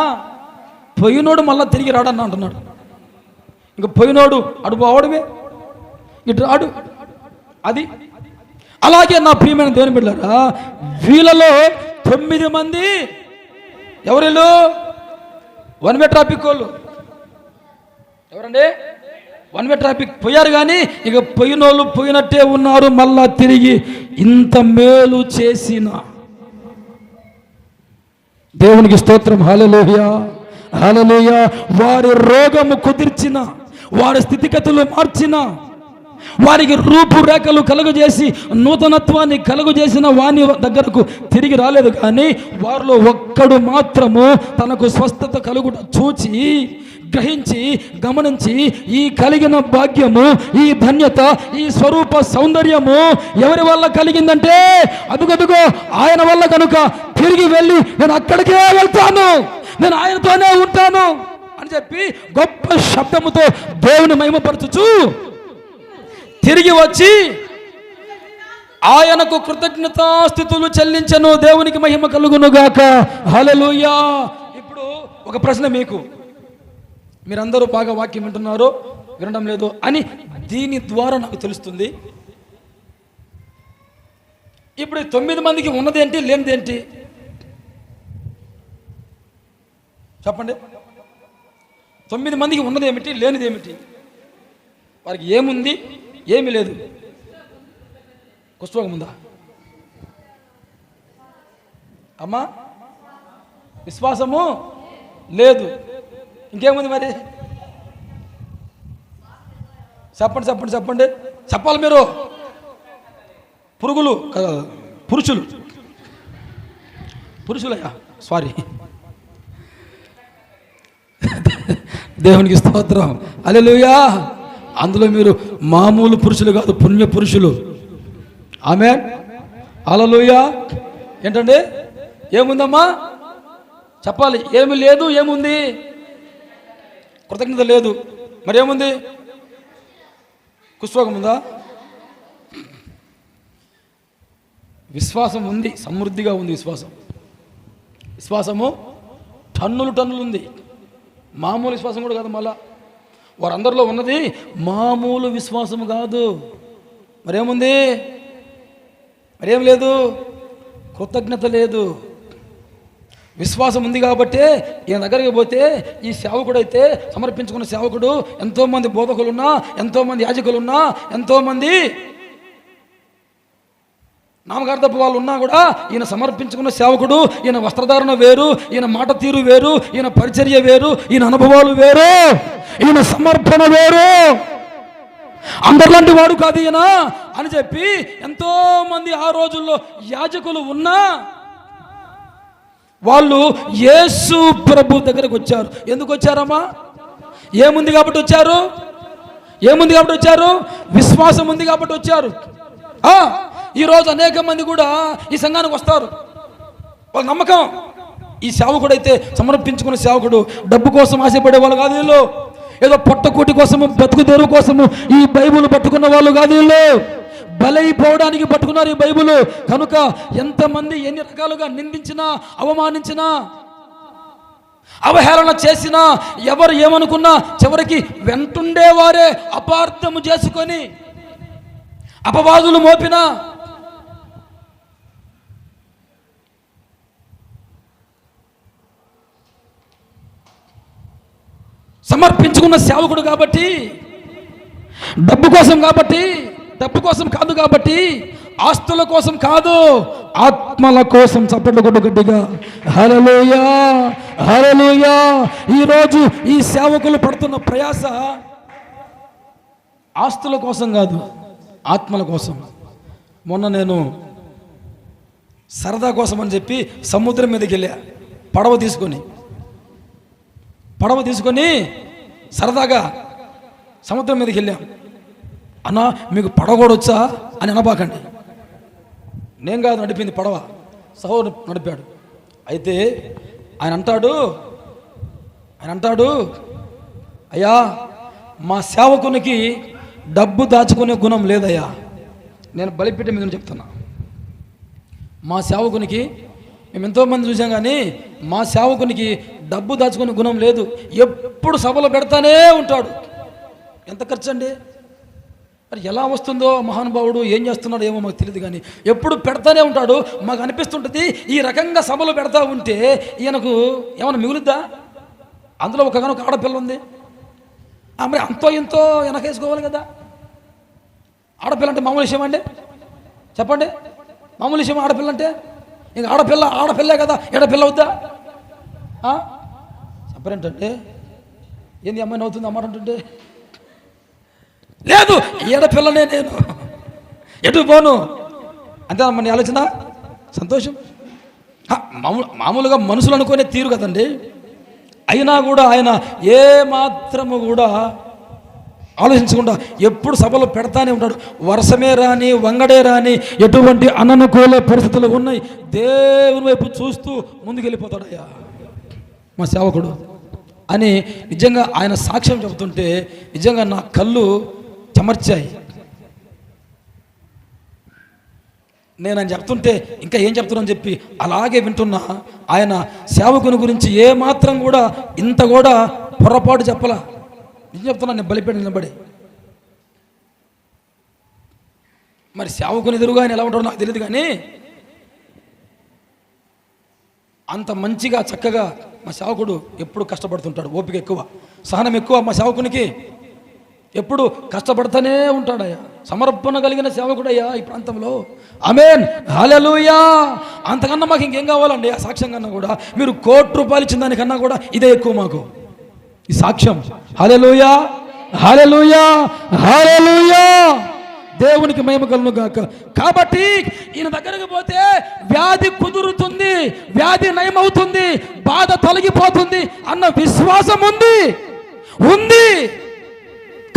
పోయినోడు మళ్ళీ తిరిగి రాడన్నా అంటున్నాడు. ఇంకా పోయినోడు అడు పోవడమే, ఇటు రాడు. అది అలాగే నా ప్రియమైన దేవుని బిడ్డలారా, వీళ్ళలో 9 మంది ఎవరిలో వన్ వే ట్రాఫిక్ వాళ్ళు. ఎవరండి? వన్ వే ట్రాఫిక్ పోయారు కానీ ఇక పోయినోళ్ళు పోయినట్టే ఉన్నారు. మళ్ళా తిరిగి ఇంత మేలు చేసిన దేవునికి స్తోత్రం. హల్లెలూయా, హల్లెలూయా. వారి రోగము కుదిర్చిన, వారి స్థితిగతులు మార్చిన, వారికి రూపురేఖలు కలుగజేసి నూతనత్వాన్ని కలుగజేసిన వాని దగ్గరకు తిరిగి రాలేదు. కానీ వారిలో ఒక్కడు మాత్రము తనకు స్వస్థత కలుగుట చూచి గ్రహించి గమనించి ఈ కలిగిన భాగ్యము, ఈ ధన్యత, ఈ స్వరూప సౌందర్యము ఎవరి వల్ల కలిగిందంటే అదుగదుగో ఆయన వల్ల కనుక తిరిగి వెళ్ళి నేను అక్కడికే వెళ్తాను, నేను ఆయనతోనే ఉంటాను అని చెప్పి గొప్ప శబ్దముతో దేవుని మహిమపరచుచు తిరిగి వచ్చి ఆయనకు కృతజ్ఞతాస్తుతులు చెల్లించను. దేవునికి మహిమ కలుగునుగాక. హల్లెలూయా. ఇప్పుడు ఒక ప్రశ్న మీకు, మీరందరూ బాగా వాక్యం వింటున్నారో వినడం లేదు అని దీని ద్వారా నాకు తెలుస్తుంది. ఇప్పుడు 9 మందికి ఉన్నదేంటి, లేనిదేంటి చెప్పండి. 9 మందికి ఉన్నదేమిటి, లేనిదేమిటి? వారికి ఏముంది, ఏమీ లేదు. కుష్ఠరోగం ఉందా అమ్మా? విశ్వాసము లేదు. ఇంకేముంది మరి? చెప్పండి చెప్పండి చెప్పండి, చెప్పాలి మీరు. పురుషులయ్యా, సారీ. దేవునికి స్తోత్రం. హల్లెలూయా. అందులో మీరు మామూలు పురుషులు కాదు, పుణ్య పురుషులు. ఆమేన్. హల్లెలూయా. ఏంటండి? ఏముందమ్మా చెప్పాలి. ఏమి లేదు. ఏముంది? కృతజ్ఞత లేదు. మరి ఏముంది? కుష్ఠరోగం ఉందా? విశ్వాసం ఉంది, సమృద్ధిగా ఉంది. విశ్వాసము టన్నులు ఉంది. మామూలు విశ్వాసం కూడా కాదు. మళ్ళా వారందరిలో ఉన్నది మామూలు విశ్వాసము కాదు. మరేముంది? మరేం లేదు? కృతజ్ఞత లేదు. విశ్వాసం ఉంది కాబట్టి ఈయన దగ్గరికి పోతే ఈ సేవకుడు అయితే సమర్పించుకున్న సేవకుడు, ఎంతోమంది బోధకులున్నా, ఎంతోమంది యాజకులున్నా, ఎంతోమంది నామకార్థపు వాళ్ళు ఉన్నా కూడా ఈయన సమర్పించుకున్న సేవకుడు, ఈయన వస్త్రధారణ వేరు, ఈయన మాట తీరు వేరు, ఈయన పరిచర్య వేరు, ఈయన అనుభవాలు వేరు, ఈయన సమర్పణ వేరు, అందరిలాంటి వాడు కాదు ఈయన అని చెప్పి ఎంతో మంది ఆ రోజుల్లో యాజకులు ఉన్నా వాళ్ళు యేసు ప్రభు దగ్గరకు వచ్చారు. ఎందుకు వచ్చారమ్మా? ఏముంది కాబట్టి వచ్చారు? ఏముంది కాబట్టి వచ్చారు? విశ్వాసం ఉంది కాబట్టి వచ్చారు. ఈరోజు అనేక మంది కూడా ఈ సంఘానికి వస్తారు. వాళ్ళ నమ్మకం ఈ సేవకుడైతే సమర్పించుకున్న సేవకుడు డబ్బు కోసం ఆశపడే వాళ్ళు కాదు వీళ్ళు. ఏదో పొట్టకూటి కోసము, బతుకు తెరువు కోసము ఈ బైబుల్ పట్టుకున్న వాళ్ళు కాదు వీళ్ళు. బలైపోవడానికి పట్టుకున్నారు ఈ బైబుల్. కనుక ఎంతమంది ఎన్ని రకాలుగా నిందించినా, అవమానించినా అవహేళన చేసినా, ఎవరు ఏమనుకున్నా చివరికి వెంటుండేవారే అపార్థము చేసుకొని అపవాదులు మోపినా సమర్పించుకున్న సేవకుడు కాబట్టి, డబ్బు కోసం కాబట్టి, డబ్బు కోసం కాదు కాబట్టి, ఆస్తుల కోసం కాదు, ఆత్మల కోసం చప్పట్లు కొట్టు గట్టిగా హల్లెలూయా హల్లెలూయా. ఈరోజు ఈ సేవకులు పడుతున్న ప్రయాస ఆస్తుల కోసం కాదు, ఆత్మల కోసం. మొన్న నేను సరదా కోసం అని చెప్పి సముద్రం మీదకి వెళ్ళా, పడవ తీసుకొని సరదాగా సముద్రం మీదకి వెళ్ళాం. అన్నా మీకు పడవ కూడా వచ్చా అని అనబాకండి. నేను కాదు నడిపింది, పడవ సహోదరు నడిపాడు. అయితే ఆయన అంటాడు, అయ్యా మా సేవకునికి డబ్బు దాచుకునే గుణం లేదయ్యా. నేను బలిపీఠం మీద చెప్తున్నా, మా సేవకునికి మేము ఎంతోమంది చూసాం కానీ మా సేవకునికి డబ్బు దాచుకునే గుణం లేదు. ఎప్పుడు సభలు పెడతానే ఉంటాడు. ఎంత ఖర్చు అండి? మరి ఎలా వస్తుందో మహానుభావుడు, ఏం చేస్తున్నాడో ఏమో మాకు తెలియదు కానీ ఎప్పుడు పెడతానే ఉంటాడు. మాకు అనిపిస్తుంటుంది ఈ రకంగా సభలు పెడతా ఉంటే ఈయనకు ఏమైనా మిగులుద్దా? అందులో ఒక ఆడపిల్ల ఉంది, మరి అంతో ఇంతో వెనకేసుకోవాలి కదా. ఆడపిల్ల అంటే మామూలు విషయం అండి? చెప్పండి, మామూలు విషయం ఆడపిల్ల అంటే? ఇంక ఆడపిల్లే కదా, ఎడపిల్ల అవుద్దా? చెప్పరేంటంటే ఏంది అమ్మాయి నవ్వుతుంది అమ్మాట అంటుంటే? లేదు, ఏడపిల్లనే నేను, ఎటు పోను అంతే అమ్మ నీ ఆలోచన. సంతోషం. మామూలుగా మనుషులు అనుకునే తీరు కదండి. అయినా కూడా ఆయన ఏ మాత్రము కూడా ఆలోచించకుండా ఎప్పుడు సభలు పెడతానే ఉంటాడు. వర్షమే రాని, వంగడే రాని, ఎటువంటి అననుకూల పరిస్థితులు ఉన్నాయి, దేవుని వైపు చూస్తూ ముందుకెళ్ళిపోతాడయ్యా మా సేవకుడు అని నిజంగా ఆయన సాక్ష్యం చెబుతుంటే నిజంగా నా కళ్ళు చెమర్చాయి. నేను ఆయన చెప్తుంటే ఇంకా ఏం చెప్తున్నాను చెప్పి అలాగే వింటున్నా. ఆయన సేవకుని గురించి ఏ మాత్రం కూడా ఇంత కూడా పొరపాటు చెప్పలా. నిజం చెప్తున్నా, నేను బలిపేట నిలబడి. మరి సేవకుని ఎదురుగా ఆయన ఎలా ఉంటాడో నాకు తెలియదు కానీ అంత మంచిగా చక్కగా మా సేవకుడు ఎప్పుడు కష్టపడుతుంటాడు. ఓపిక ఎక్కువ, సహనం ఎక్కువ మా సేవకునికి. ఎప్పుడు కష్టపడుతూనే ఉంటాడయ్యా. సమర్పణ కలిగిన సేవకుడయ్యా ఈ ప్రాంతంలో. ఆమేన్ హల్లెలూయా. అంతకన్నా మాకు ఇంకేం కావాలండి? ఆ సాక్ష్యం కన్నా కూడా మీరు ₹1,00,00,000 ఇచ్చిన దానికన్నా కూడా ఇదే ఎక్కువ మాకు, ఈ సాక్ష్యం. హల్లెలూయా హల్లెలూయా హల్లెలూయా. దేవునికి మహిమ కలుగును గాక. కాబట్టి ఈయన దగ్గరకు పోతే వ్యాధి కుదురుతుంది, వ్యాధి నయమవుతుంది, బాధ తొలగిపోతుంది అన్న విశ్వాసం ఉంది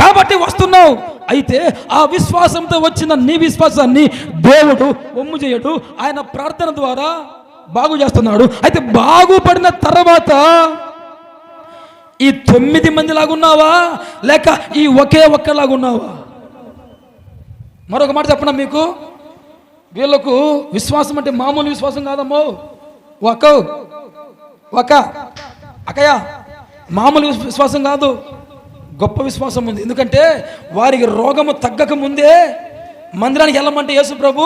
కాబట్టి వస్తున్నావు. అయితే ఆ విశ్వాసంతో వచ్చిన నీ విశ్వాసాన్ని దేవుడు ఒమ్ము చేయడు, ఆయన ప్రార్థన ద్వారా బాగు చేస్తున్నాడు. అయితే బాగుపడిన తర్వాత ఈ 9 మంది లాగున్నావా లేక ఈ ఒకే ఒక్కలాగున్నావా? మరొక మాట చెప్పనా మీకు, వీళ్ళకు విశ్వాసం అంటే మామూలు విశ్వాసం కాదమ్మో. అక్కయ్య మామూలు విశ్వాసం కాదు, గొప్ప విశ్వాసం ఉంది. ఎందుకంటే వారికి రోగము తగ్గక ముందే మందిరానికి వెళ్ళమంటే యేసు ప్రభు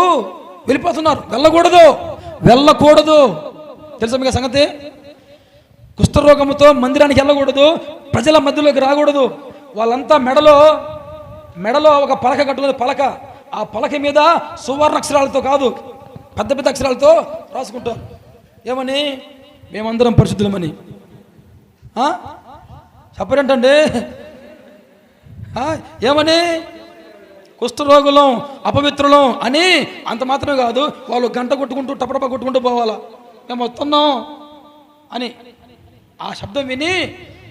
వెళ్ళిపోతున్నారు. వెళ్ళకూడదు తెలుసా మీకు సంగతి? కుష్ఠరోగముతో మందిరానికి వెళ్ళకూడదు, ప్రజల మధ్యలోకి రాకూడదు. వాళ్ళంతా మెడలో ఒక పలక కట్టుకునే పలక, ఆ పలక మీద సువర్ణ అక్షరాలతో కాదు, పెద్ద పెద్ద అక్షరాలతో రాసుకుంటారు. ఏమని? మేమందరం పరిశుద్ధులమని. చెప్పరేంటండి? ఏమని? కుష్ఠరోగులం, అపవిత్రులం అని. అంత మాత్రమే కాదు, వాళ్ళు గంట కొట్టుకుంటూ టపటప కొట్టుకుంటూ పోవాలా, మేము వస్తున్నాం అని. ఆ శబ్దం విని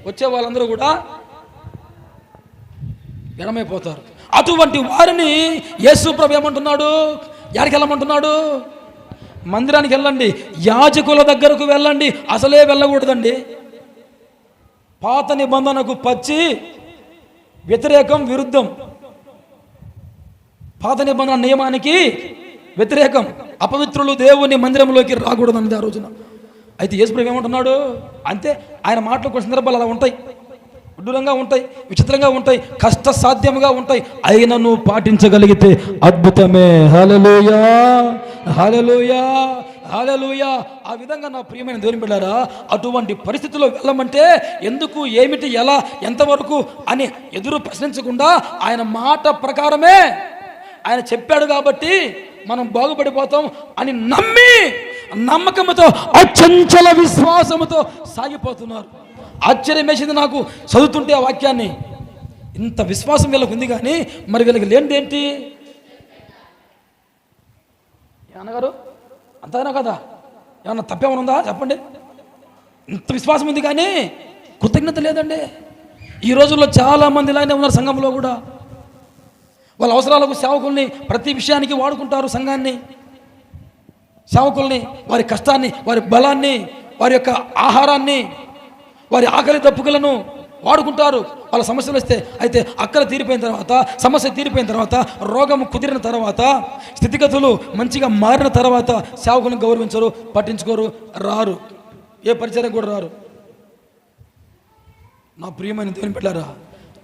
వచ్చే వాళ్ళందరూ కూడా ఎడమైపోతారు. అటువంటి వారిని యేసు ప్రభు ఏమంటున్నాడు? యాడికి వెళ్ళమంటున్నాడు? మందిరానికి వెళ్ళండి, యాజకుల దగ్గరకు వెళ్ళండి. అసలే వెళ్ళకూడదండి. పాత నిబంధనకు పచ్చి వ్యతిరేకం, విరుద్ధం. పాత నిబంధన నియమానికి వ్యతిరేకం. అపవిత్రులు దేవుని మందిరంలోకి రాకూడదండి ఆ రోజున. అయితే యేసుప్రభు ఏమంటున్నాడు అంతే. ఆయన మాటలు కొన్ని సందర్భాలు అలా ఉంటాయి, విడ్డూరంగా ఉంటాయి, విచిత్రంగా ఉంటాయి, కష్ట సాధ్యముగా ఉంటాయి. అయినా నువ్వు పాటించగలిగితే అద్భుతమే. హల్లెలూయా, హల్లెలూయా, హల్లెలూయా. ఆ విధంగా నా ప్రియమైన దేవుని బిడ్డారా, అటువంటి పరిస్థితుల్లో వెళ్ళమంటే ఎందుకు, ఏమిటి, ఎలా, ఎంతవరకు అని ఎదురు ప్రశ్నించకుండా ఆయన మాట ప్రకారమే ఆయన చెప్పాడు కాబట్టి మనం బాగుపడిపోతాం అని నమ్మి, నమ్మకంతో, అచంచల విశ్వాసముతో సాగిపోతున్నారు. ఆశ్చర్యం వేసింది నాకు చదువుతుంటే ఆ వాక్యాన్ని. ఇంత విశ్వాసం వీళ్ళకు ఉంది కానీ మరి వీళ్ళకి లేనిది ఏంటి అన్నగారు? అంతేనా కదా? ఏమన్నా తప్పేమన్నా ఉందా చెప్పండి? ఇంత విశ్వాసం ఉంది కానీ కృతజ్ఞత లేదండి. ఈ రోజుల్లో చాలామంది ఇలానే ఉన్నారు. సంఘంలో కూడా వాళ్ళ అవసరాలకు సేవకుల్ని ప్రతి విషయానికి వాడుకుంటారు. సంఘాన్ని, సేవకుల్ని, వారి కష్టాన్ని, వారి బలాన్ని, వారి యొక్క ఆహారాన్ని, వారి ఆకలి దప్పుకులను వాడుకుంటారు. వాళ్ళ సమస్యలు వస్తే అయితే అక్కర తీరిపోయిన తర్వాత, సమస్య తీరిపోయిన తర్వాత, రోగం కుదిరిన తర్వాత, స్థితిగతులు మంచిగా మారిన తర్వాత సేవకులను గౌరవించరు, పట్టించుకోరు, రారు, ఏ పరిచయం కూడా రారు. నా ప్రియమైన దేవుని బిడ్డలారా,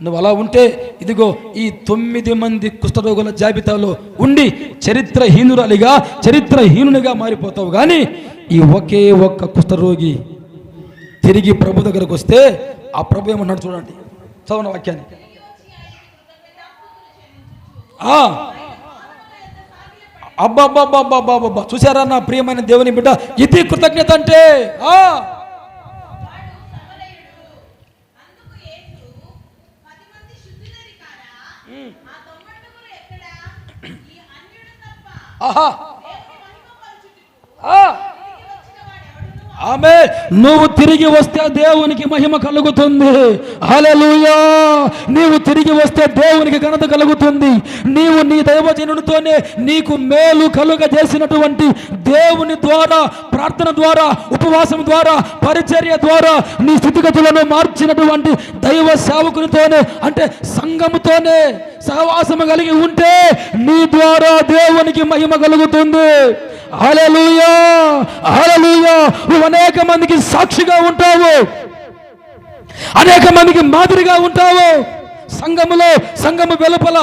నువ్వు అలా ఉంటే ఇదిగో ఈ 9 మంది కుష్ఠరోగుల జాబితాలో ఉండి చరిత్రహీనునిగా మారిపోతావు. కానీ ఈ ఒకే ఒక్క కుష్ఠరోగి తిరిగి ప్రభు దగ్గరకు వస్తే ఆ ప్రభు ఏమన్నాడు చూడండి, చదవన వాక్యాన్ని. అబ్బా, చూసారా నా ప్రియమైన దేవుని బిడ్డ, ఇది కృతజ్ఞత అంటే. ఆమె నువ్వు తిరిగి వస్తే దేవునికి మహిమ కలుగుతుంది. హల్లెలూయా. నీవు తిరిగి వస్తే దేవునికి ఘనత కలుగుతుంది. నీవు నీ దైవజనుడితోనే నీకు మేలు కలుగజేసినటువంటి దేవుని ద్వారా, ప్రార్థన ద్వారా, ఉపవాసం ద్వారా, పరిచర్య ద్వారా నీ స్థితిగతులను మార్చినటువంటి దైవ సేవకునితోనే, అంటే సంఘముతోనే సహవాసము కలిగి ఉంటే నీ ద్వారా దేవునికి మహిమ కలుగుతుంది. హల్లెలూయా, హల్లెలూయా. నువ్వు అనేక మందికి సాక్షిగా ఉంటావు, అనేక మందికి మాదిరిగా ఉంటావు సంఘము వెలుపల.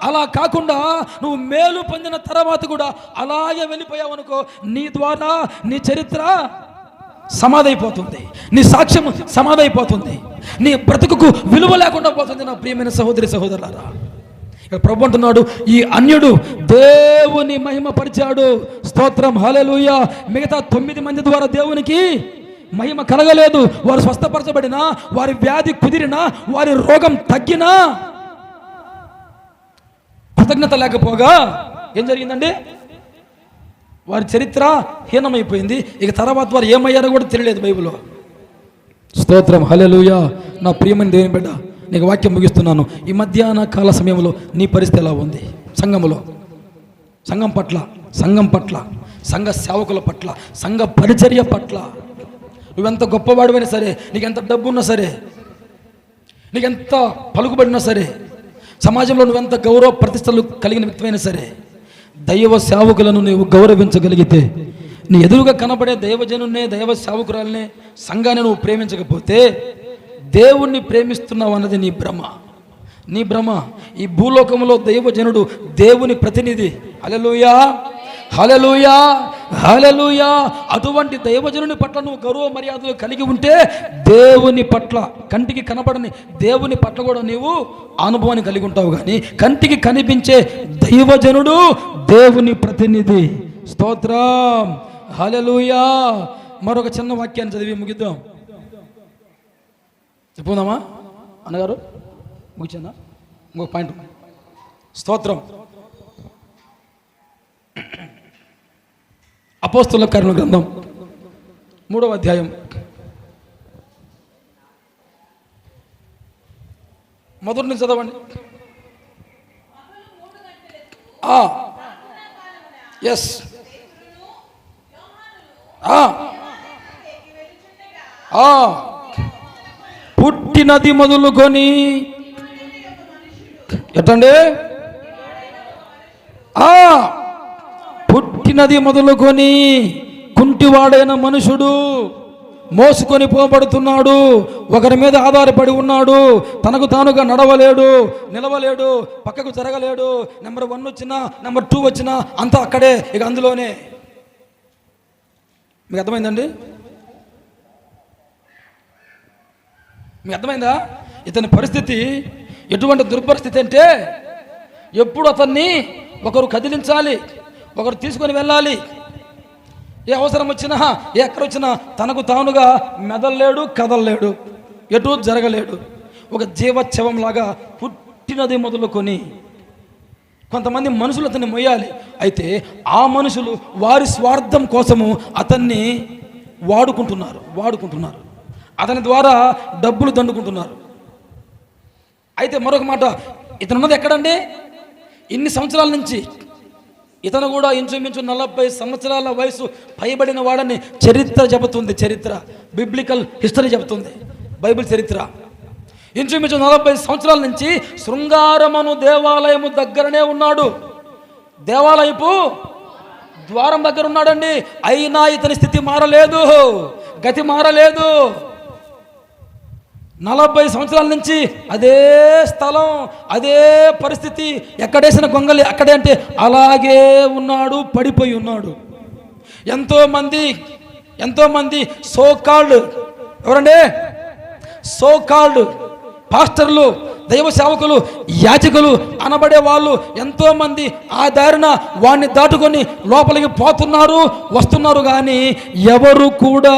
అలా కాకుండా నువ్వు మేలు పొందిన తర్వాత కూడా అలాగే వెళ్ళిపోయావు అనుకో, నీ ద్వారా నీ చరిత్ర సమాధైపోతుంది, నీ సాక్ష్యం సమాధైపోతుంది, నీ బ్రతుకుకు విలువ లేకుండా పోతుంది. నా ప్రియమైన సహోదరి సహోదరులారా, ప్రభు అంటున్నాడు, ఈ అన్యుడు దేవుని మహిమ పరిచాడు. స్తోత్రం, హల్లెలూయా. మిగతా 9 మంది ద్వారా దేవునికి మహిమ కలగలేదు. వారు స్వస్థపరచబడినా, వారి వ్యాధి కుదిరినా, వారి రోగం తగ్గినా కృతజ్ఞత లేకపోగా ఏం జరిగిందండి? వారి చరిత్ర హీనమైపోయింది. ఇక తర్వాత వారు ఏమయ్యారో కూడా తెలియలేదు బైబిల్లో. స్తోత్రం, హల్లెలూయా. నా ప్రియమైన దేవుని బిడ్డ, నీకు వాక్యం ముగిస్తున్నాను. ఈ మధ్యాహ్న కాల సమయంలో నీ పరిస్థితి ఎలా ఉంది? సంఘములో, సంఘం పట్ల, సంఘ సేవకుల పట్ల, సంఘ పరిచర్య పట్ల నువ్వెంత గొప్పవాడివైనా సరే, నీకెంత డబ్బు ఉన్నా సరే, నీకెంత పలుకుబడినా సరే, సమాజంలో నువ్వెంత గౌరవ ప్రతిష్టలు కలిగిన వ్యక్తివైనా సరే, దైవ సేవకులను నువ్వు గౌరవించగలిగితే, నీ ఎదురుగా కనబడే దైవజనున్నే, దైవ సేవకురాలనే, సంఘాన్ని నువ్వు ప్రేమించకపోతే దేవుణ్ణి ప్రేమిస్తున్నావు అన్నది నీ భ్రమ. ఈ భూలోకంలో దైవజనుడు దేవుని ప్రతినిధి. హల్లెలూయా, హల్లెలూయా, హల్లెలూయా. అటువంటి దైవజనుని పట్ల నువ్వు గౌరవ మర్యాదలు కలిగి ఉంటే దేవుని పట్ల, కంటికి కనబడని దేవుని పట్ల కూడా నీవు అనుభవాన్ని కలిగి ఉంటావు. కానీ కంటికి కనిపించే దైవజనుడు దేవుని ప్రతినిధి. స్తోత్రం, హల్లెలూయా. మరొక చిన్న వాక్యాన్ని చదివి ముగిద్దాం. చెప్పుకుందామా అన్నగారు? ముగిచానా? ఇంకొక పాయింట్. స్తోత్రం. అపోస్తలుల కార్యముల గ్రంథం 3వ అధ్యాయం 1 నుంచి చదవండి. ఎస్, పుట్టినది మొదలుకొని ఎట్టండి, పుట్టినది మొదలుకొని కుంటి కుంటివాడైన మనుషుడు మోసుకొని పోబడుతున్నాడు, ఒకరి మీద ఆధారపడి ఉన్నాడు, తనకు తానుగా నడవలేడు, నిలవలేడు, పక్కకు జరగలేడు. నెంబర్ 1 వచ్చినా నెంబర్ 2 వచ్చినా అంతా అక్కడే, ఇక అందులోనే. మీకు అర్థమైందండి? మీకు అర్థమైందా? ఇతని పరిస్థితి ఎటువంటి దుర్పరిస్థితి అంటే, ఎప్పుడు అతన్ని ఒకరు కదిలించాలి, ఒకరు తీసుకొని వెళ్ళాలి. ఏ అవసరం వచ్చినా, ఎక్కడ వచ్చినా తనకు తానుగా మెదల్లేడు, కదలలేడు, ఎటు జరగలేడు. ఒక జీవోత్సవంలాగా పుట్టినది మొదలుకొని కొంతమంది మనుషులు అతన్ని మొయ్యాలి. అయితే ఆ మనుషులు వారి స్వార్థం కోసము అతన్ని వాడుకుంటున్నారు. అతని ద్వారా డబ్బులు దండుకుంటున్నారు. అయితే మరొక మాట, ఇతను ఉన్నది ఎక్కడండి? ఇన్ని సంవత్సరాల నుంచి ఇతను కూడా ఇంచుమించు 40 సంవత్సరాల వయసు పైబడిన వాడని చరిత్ర చెబుతుంది. చరిత్ర, బిబ్లికల్ హిస్టరీ చెబుతుంది, బైబిల్ చరిత్ర. ఇంచుమించు 40 సంవత్సరాల నుంచి శృంగారమను దేవాలయము దగ్గరనే ఉన్నాడు. దేవాలయపు ద్వారం దగ్గర ఉన్నాడండి. అయినా ఇతని స్థితి మారలేదు, గతి మారలేదు. 40 సంవత్సరాల నుంచి అదే స్థలం, అదే పరిస్థితి. ఎక్కడేసిన గొంగలి అక్కడే అంటే అలాగే ఉన్నాడు, పడిపోయి ఉన్నాడు. ఎంతోమంది సోకాల్డ్, ఎవరండి? సోకాల్డ్ పాస్టర్లు, దైవ సేవకులు, యాజకులు అనబడే వాళ్ళు ఎంతోమంది ఆ దారిన వాడిని దాటుకొని లోపలికి పోతున్నారు, వస్తున్నారు. కానీ ఎవరు కూడా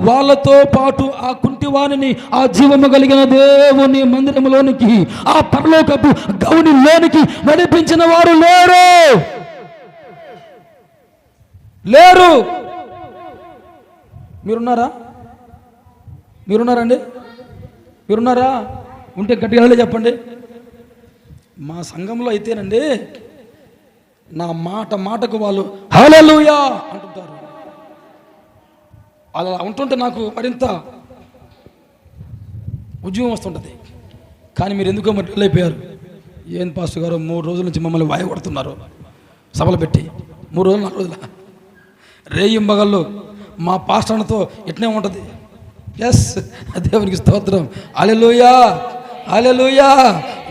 వాళ్ళతో పాటు ఆ కుంటివాణిని ఆ జీవము కలిగిన దేవుని మందిరంలోనికి, ఆ పరలోకపు గౌనిలోనికి నడిపించిన వారు లేరు. మీరున్నారండి? మీరున్నారా? ఉంటే గట్టిగా చెప్పండి. మా సంఘంలో అయితేనండి, నా మాటకు వాళ్ళు హల్లెలూయా అంటుంటారు. అలా ఉంటుంటే నాకు మరింత ఉద్యమం వస్తుంటుంది. కానీ మీరు ఎందుకో మరి అయిపోయారు. ఏం పాస్టర్ గారు 3 రోజుల నుంచి మమ్మల్ని వాయగొడుతున్నారు, సభలు పెట్టి 3 రోజులు 4 రోజుల రేయింబగళ్ళు మా పాస్టర్తో ఇట్నే ఉంటుంది. ఎస్, దేవునికి స్తోత్రం. హల్లెలూయా, హల్లెలూయా.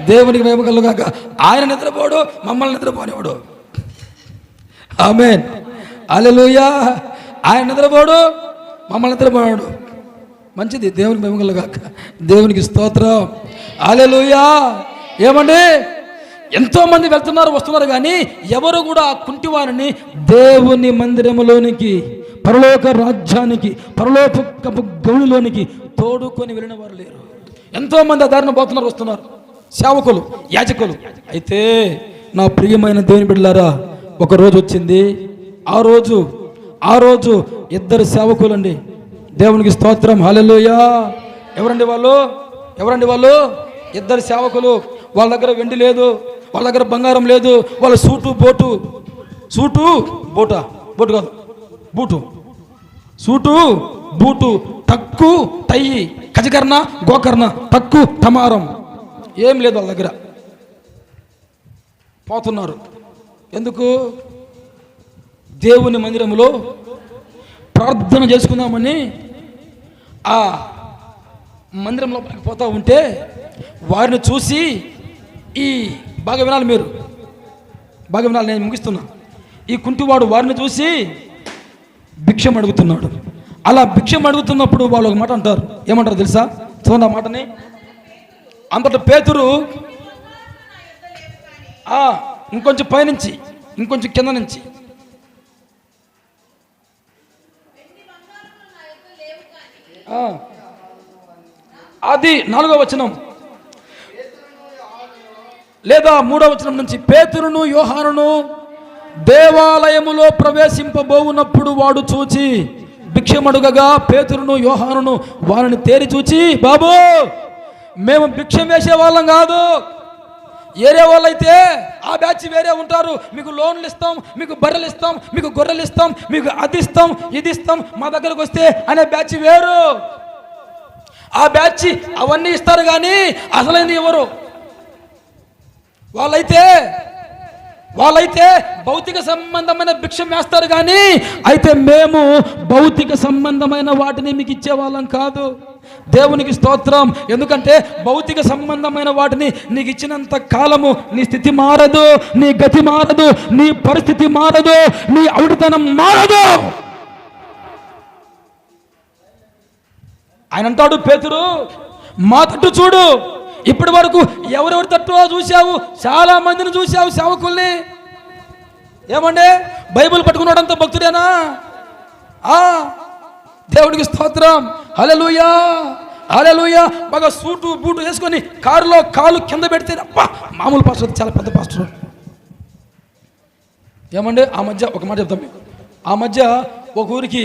దేవునికి మహిమ కలుగాక. ఆయన నిద్రపోడు, మమ్మల్ని నిద్రపోనివాడు. ఆమేన్, హల్లెలూయా. ఆయన నిద్రపోడు, మమ్మల్ని నిద్రపోనివాడు. మంచిది, దేవునికి మహిమ కలుగాక. దేవునికి స్తోత్రం, హల్లెలూయా. ఏమండి, ఎంతోమంది వెళ్తున్నారు, వస్తున్నారు. కానీ ఎవరు కూడా ఆ కుంటివారిని దేవుని మందిరములోనికి, పరలోక రాజ్యానికి, పరలోకపు గౌనిలోనికి తోడుకొని వెళ్ళిన వారు లేరు. ఎంతోమంది ఆ దారిన పోతున్నారు, వస్తున్నారు, సేవకులు, యాజకులు. అయితే నా ప్రియమైన దేవుని బిడ్డలారా, ఒక రోజు వచ్చింది. ఆ రోజు 2 సేవకులండి. దేవునికి స్తోత్రం, హల్లెలూయా. ఎవరండి వాళ్ళు? 2 సేవకులు. వాళ్ళ దగ్గర వెండి లేదు, వాళ్ళ దగ్గర బంగారం లేదు. వాళ్ళ సూటు బోటు కాదు, సూటు బూటు, టక్కు తయ్యి, కజకర్ణ గోకర్ణ, టక్కు టమారం, ఏం లేదు వాళ్ళ దగ్గర. పోతున్నారు. ఎందుకు? దేవుని మందిరంలో ప్రార్థన చేసుకుందామని ఆ మందిరంలో పోతా ఉంటే వారిని చూసి, ఈ బాగా వినాలి మీరు, బాగా వినాలి, నేను ముగిస్తున్నా. ఈ కుంటివాడు వారిని చూసి భిక్షం అడుగుతున్నాడు. అలా భిక్షం అడుగుతున్నప్పుడు వాళ్ళు ఒక మాట అంటారు. ఏమంటారు తెలుసా? చూడండి ఆ మాటని. అంతట పేతురు ఇంకొంచెం పైనుంచి, ఇంకొంచెం కింద నుంచి, అది 4వ వచనం లేదా 3వ వచనం నుంచి, పేతురును యోహానును దేవాలయములో ప్రవేశింపబోవునప్పుడు వాడు చూచి భిక్షమడుగగా, పేతురును యోహానును వారిని తేరి చూచి, బాబు, మేము భిక్షం వేసే వాళ్ళం కాదు. ఏరే వాళ్ళైతే ఆ బ్యాచ్ వేరే ఉంటారు. మీకు లోన్లు ఇస్తాం, మీకు బర్రెలు ఇస్తాం, మీకు గొర్రెలు ఇస్తాం, మీకు అది ఇస్తాం, ఇది ఇస్తాం, మా దగ్గరకు వస్తే అనే బ్యాచ్ వేరు. ఆ బ్యాచ్ అవన్నీ ఇస్తారు కానీ అసలైంది ఎవరు? వాళ్ళైతే వాళ్ళైతే భౌతిక సంబంధమైన భిక్షం వేస్తారు, కానీ అయితే మేము భౌతిక సంబంధమైన వాటిని మీకు ఇచ్చేవాళ్ళం కాదు. దేవునికి స్తోత్రం. ఎందుకంటే భౌతిక సంబంధమైన వాటిని నీకు ఇచ్చినంత కాలము నీ స్థితి మారదు, నీ గతి మారదు, నీ పరిస్థితి మారదు, నీ ఔడితనం మారదు. ఆయన అంటాడు, పేతురు మా తట్టు చూడు. ఇప్పటి వరకు ఎవరెవరి తట్టు చూసావు? చాలా మందిని చూసావు సేవకుల్ని. ఏమండే బైబిల్ పట్టుకున్నాడంతా భక్తుడేనా? దేవుడికి స్తోత్రం. హల్లెలూయా హల్లెలూయా. బాగా సూటు బూటు వేసుకొని కారులో కాలు కింద పెడితే అబ్బా మామూలు పాస్టర్, చాలా పెద్ద పాస్టర్. ఏమండే ఆ మధ్య ఒక మాట చెప్తాం మీకు. ఆ మధ్య ఒక ఊరికి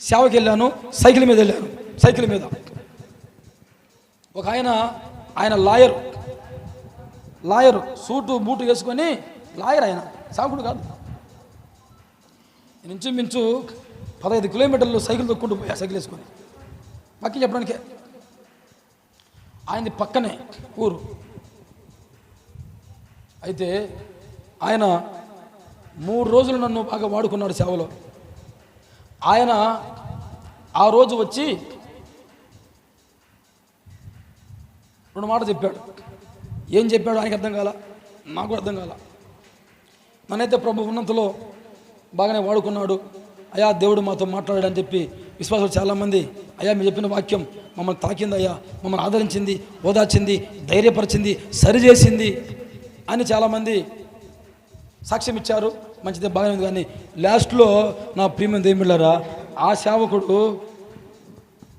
సేవకి వెళ్ళాను, సైకిల్ మీద వెళ్ళాను. సైకిల్ మీద ఒక ఆయన లాయరు సూటు బూటు వేసుకొని లాయర్. ఆయన సాకుడు కాదు. ఇంచుమించు 15 కిలోమీటర్లు సైకిల్ తొక్కుంటూ పోయా, సైకిల్ వేసుకొని. పక్కకి చెప్పడానికే. ఆయనది పక్కనే ఊరు. అయితే ఆయన 3 రోజులు నన్ను బాగా వాడుకున్నాడు సేవలో. ఆయన ఆ రోజు వచ్చి 2 మాటలు చెప్పాడు. ఏం చెప్పాడు ఆయనకి అర్థం కాల, నాకు అర్థం కాల. నన్నైతే ప్రభు ఉన్నంతలో బాగానే వాడుకున్నాడు. అయ్యా దేవుడు మాతో మాట్లాడాడని చెప్పి విశ్వాసులు చాలామంది, అయ్యా మీరు చెప్పిన వాక్యం మమ్మల్ని తాకింది అయ్యా, మమ్మల్ని ఆదరించింది, ఓదార్చింది, ధైర్యపరిచింది, సరిచేసింది అని చాలామంది సాక్ష్యం ఇచ్చారు. మంచిదే, బాగానే ఉంది. కానీ లాస్ట్లో నా ప్రియమైన దేవుళ్ళారా, ఆ సేవకుడు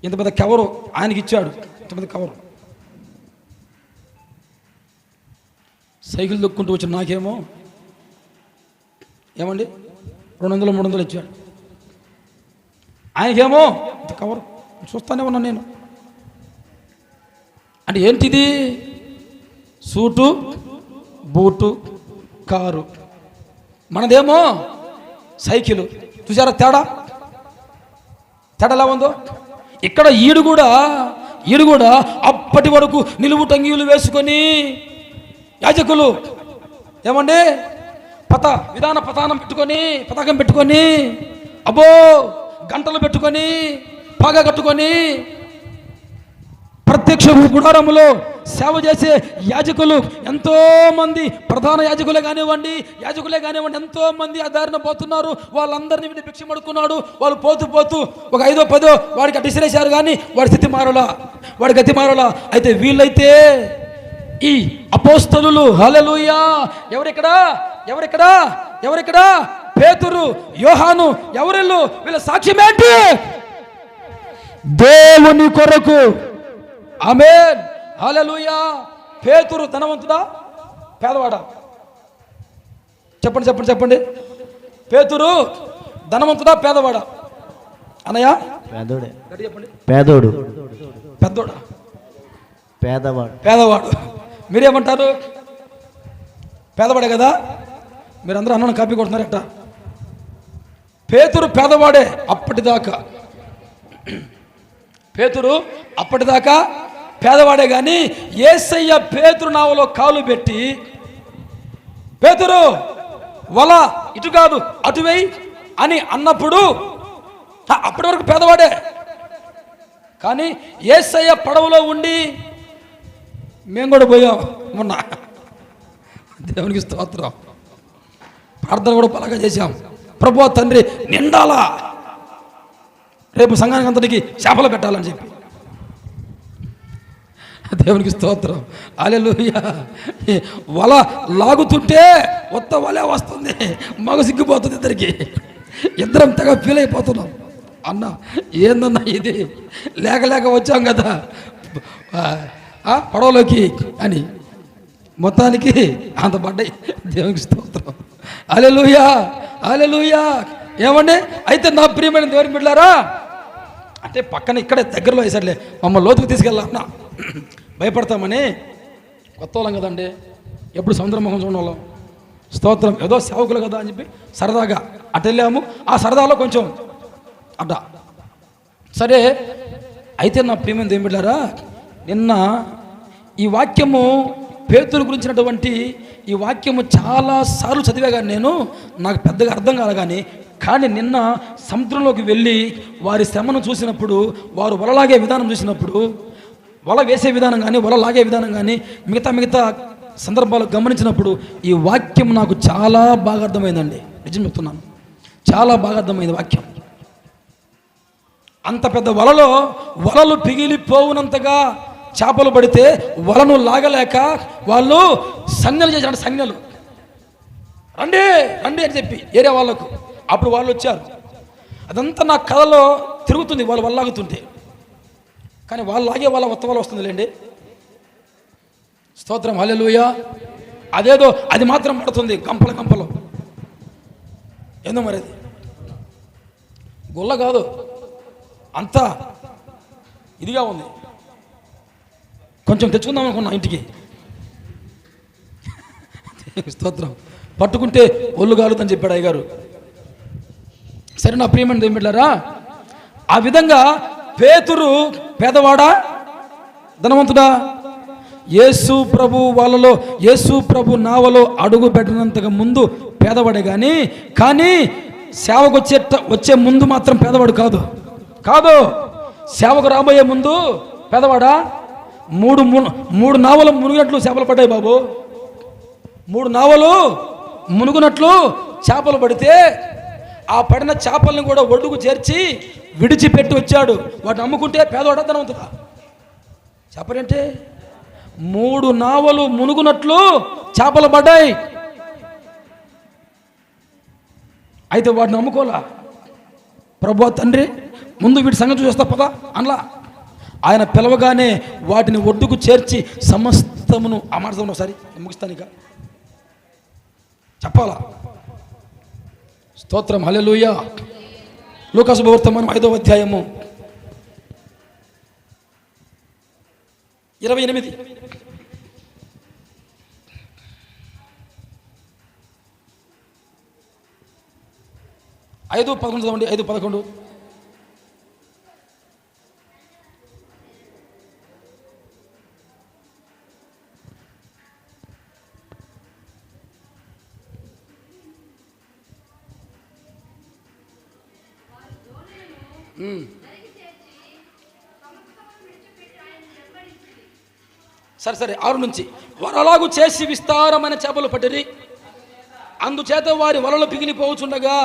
ఇంత పెద్ద కవరు ఆయనకి ఇచ్చాడు. ఇంత పెద్ద కవరు సైకిల్ దొక్కుంటూ వచ్చిన నాకేమో ఏమండి 200-300 ఇచ్చాడు. ఆయనకేమో ఇంత కవర్. చూస్తానే ఉన్నాను నేను. అంటే ఏంటిది? సూటు బూటు కారు, మనదేమో సైకిలు. చూసారా తేడా ఎలా ఉందో? ఇక్కడ ఈడు కూడా అప్పటి వరకు నిలువు టంగీలు వేసుకొని యాజకులు ఏమండి పతాకం పెట్టుకొని అబ్బో గంటలు పెట్టుకొని పాగా కట్టుకొని ప్రత్యక్ష గుడారములో సేవ చేసే యాజకులు ఎంతో మంది, ప్రధాన యాజకులే కానివ్వండి ఎంతో మంది ఆ దారిన పోతున్నారు. వాళ్ళందరినీ వీడిని భిక్ష అడుక్కున్నాడు. వాళ్ళు పోతూ ఒక 5-10 వాడికి అడిసిరేశారు, కానీ వాడి స్థితి మారలా, వాడి గతి మారలా. అయితే వీళ్ళైతే ఈ అపోస్తలులు, హల్లెలూయా, ఎవరిక్కడ పేతురు, యోహాను, ఎవరిల్లు? వీళ్ళ సాక్ష్యం ఏంటి? దేవుని కొరకు. ఆమేన్, హల్లెలూయా. పేతురు ధనవంతుడా పేదవాడా? చెప్పండి. పేతురు ధనవంతుడా పేదవాడా? అన్నయ్య పేదోడే. చెప్పండి. పేదోడు. పెద్దోడా? పేదవాడు. మీరేమంటారు? పేదవాడే కదా. మీరందరూ అన్నను కాపీ కొడుతున్నారట. పేతురు పేదవాడే అప్పటిదాకా పేదవాడే. కానీ యేసయ్య పేతురు నావలో కాలు పెట్టి, పేతురు వల ఇటు కాదు అటు వేయి అని అన్నప్పుడు అప్పటి వరకు పేదవాడే. కానీ యేసయ్య పడవలో ఉండి మేము కూడా పోయాం మొన్న. దేవునికి స్తోత్రం. ప్రార్థన కూడా బలంగా చేశాం. ప్రభువా తండ్రి నిండాలా, రేపు సంఘానికి అంతటికి చేపలు పెట్టాలని చెప్పి. దేవునికి స్తోత్రం. హల్లెలూయా. వల లాగుతుంటే కొత్త వలే వస్తుంది, మగ సిగ్గిపోతుంది. ఇద్దరం తెగ ఫీల్ అయిపోతున్నాం. అన్న ఏందన్నా ఇది, లేక వచ్చాం కదా పడవలోకి అని. మొత్తానికి అంత పడ్డాయి. దేవునికి స్తోత్రం. హల్లెలూయా. ఏమండి? అయితే నా ప్రియమైన దేవుని బిడ్డలారా, అంటే పక్కన ఇక్కడే దగ్గరలో వేసారులే, మమ్మల్ని లోతుకు తీసుకెళ్ళాలన్నా భయపడతామని. కొత్త వాళ్ళం కదండి, ఎప్పుడు సముద్రం ముఖం చూడవాళ్ళం. స్తోత్రం. ఏదో సేవకులు కదా అని చెప్పి సరదాగా అటు వెళ్ళాము. ఆ సరదాలో కొంచెం అడ్డ సరే. అయితే నా ప్రియమైన దేవుని బిడ్డలారా, నిన్న ఈ వాక్యము పేతురు గురించినటువంటి ఈ వాక్యము చాలా సార్లు చదివా కానీ నేను నాకు పెద్దగా అర్థం కాదు కానీ నిన్న సముద్రంలోకి వెళ్ళి వారి శ్రమను చూసినప్పుడు, వారు వలలాగే విధానం చూసినప్పుడు, వల వేసే విధానం కానీ వల లాగే విధానం కానీ మిగతా సందర్భాలు గమనించినప్పుడు ఈ వాక్యం నాకు చాలా బాగా అర్థమైందండి. నిజం చెప్తున్నాను, చాలా బాగా అర్థమైంది వాక్యం. అంత పెద్ద వలలు పిగిలిపోవునంతగా చేపలు పడితే వలను లాగలేక వాళ్ళు సంజ్ఞలు చేశారు. సంజ్ఞలు రండి రండి అని చెప్పి ఏరియా వాళ్ళకు. అప్పుడు వాళ్ళు వచ్చారు. అదంతా నా కథలో తిరుగుతుంది వాళ్ళు వల్లాగుతుంటే. కానీ వాళ్ళు లాగే వాళ్ళ వల్ల వస్తుందిలేండి. స్తోత్రం, హల్లెలూయా. అదేదో అది మాత్రం పడుతుంది గంపలు. ఏందో మరి అది గొల్ల కాదు, అంతా ఇదిగా ఉంది. కొంచెం తెచ్చుకుందాం అనుకున్నా ఇంటికి. స్తోత్రం. పట్టుకుంటే ఒళ్ళు కాలుతుందని చెప్పాడు అయ్యగారు. సరే నా ప్రియమైన దేవుని బిడ్డలారా, ఆ విధంగా పేతురు పేదవాడా ధనవంతుడా? యేసు ప్రభు నావలో అడుగు పెట్టినంతగా ముందు పేదవాడే కానీ సేవకు వచ్చే ముందు మాత్రం పేదవాడు కాదు. సేవకు రాబోయే ముందు పేదవాడా? మూడు నావలు మునిగినట్లు చేపలు పడ్డాయి బాబు. 3 నావలు మునుగునట్లు చేపలు పడితే ఆ పడిన చేపల్ని కూడా ఒడ్డుకు చేర్చి విడిచిపెట్టి వచ్చాడు. వాటిని అమ్ముకుంటే పేదవాడా ధనవంతుడా? చెప్పరంటే 3 నావలు మునుగునట్లు చేపలు పడ్డాయి. అయితే వాటిని అమ్ముకోలా. ప్రభువా తండ్రి, ముందు వీటి సంగతి చూస్తా పదా అనలా. ఆయన పిలవగానే వాటిని ఒడ్డుకు చేర్చి సమస్తమును అమార్చడం. ఒకసారి ముగిస్తాను, ఇక చెప్పాలా. స్తోత్రం, హల్లెలూయా. లూకా శుభవర్తమానం 5వ అధ్యాయము 28. 5:11 చదవండి. 5:11. సరే 6 నుంచి. వారు అలాగూ చేసి విస్తారమైన చేపలు పట్టిరి. అందుచేత వారి వలలు పిగిలిపోవచ్చుండగా,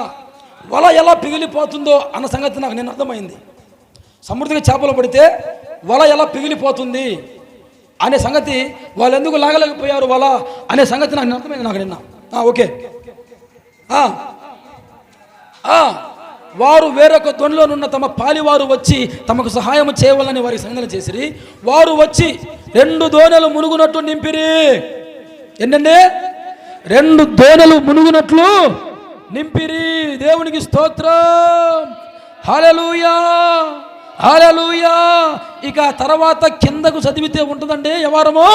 వల ఎలా పిగిలిపోతుందో అన్న సంగతి నాకు నిన్న అర్థమైంది. సమృద్ధిగా చేపలు పడితే వల ఎలా పిగిలిపోతుంది అనే సంగతి, వాళ్ళు ఎందుకు లాగలేకపోయారు వల అనే సంగతి నాకు అర్థమైంది. నాకు నిన్న ఓకే. వారు వేరొక దొనిలోనున్న తమ పాలివారు వచ్చి తమకు సహాయం చేయవాలని వారికి సంజ్ఞ చేసిరి. వారు వచ్చి 2 దోణెలు మునుగునట్లు నింపిరి. ఏంటండి? 2 దోణెలు మునుగునట్లు నింపిరి. దేవునికి స్తోత్రం, హల్లెలూయా, హల్లెలూయా. ఇక తర్వాత కిందకు చదివితే ఉంటుందండి వ్యవహారము.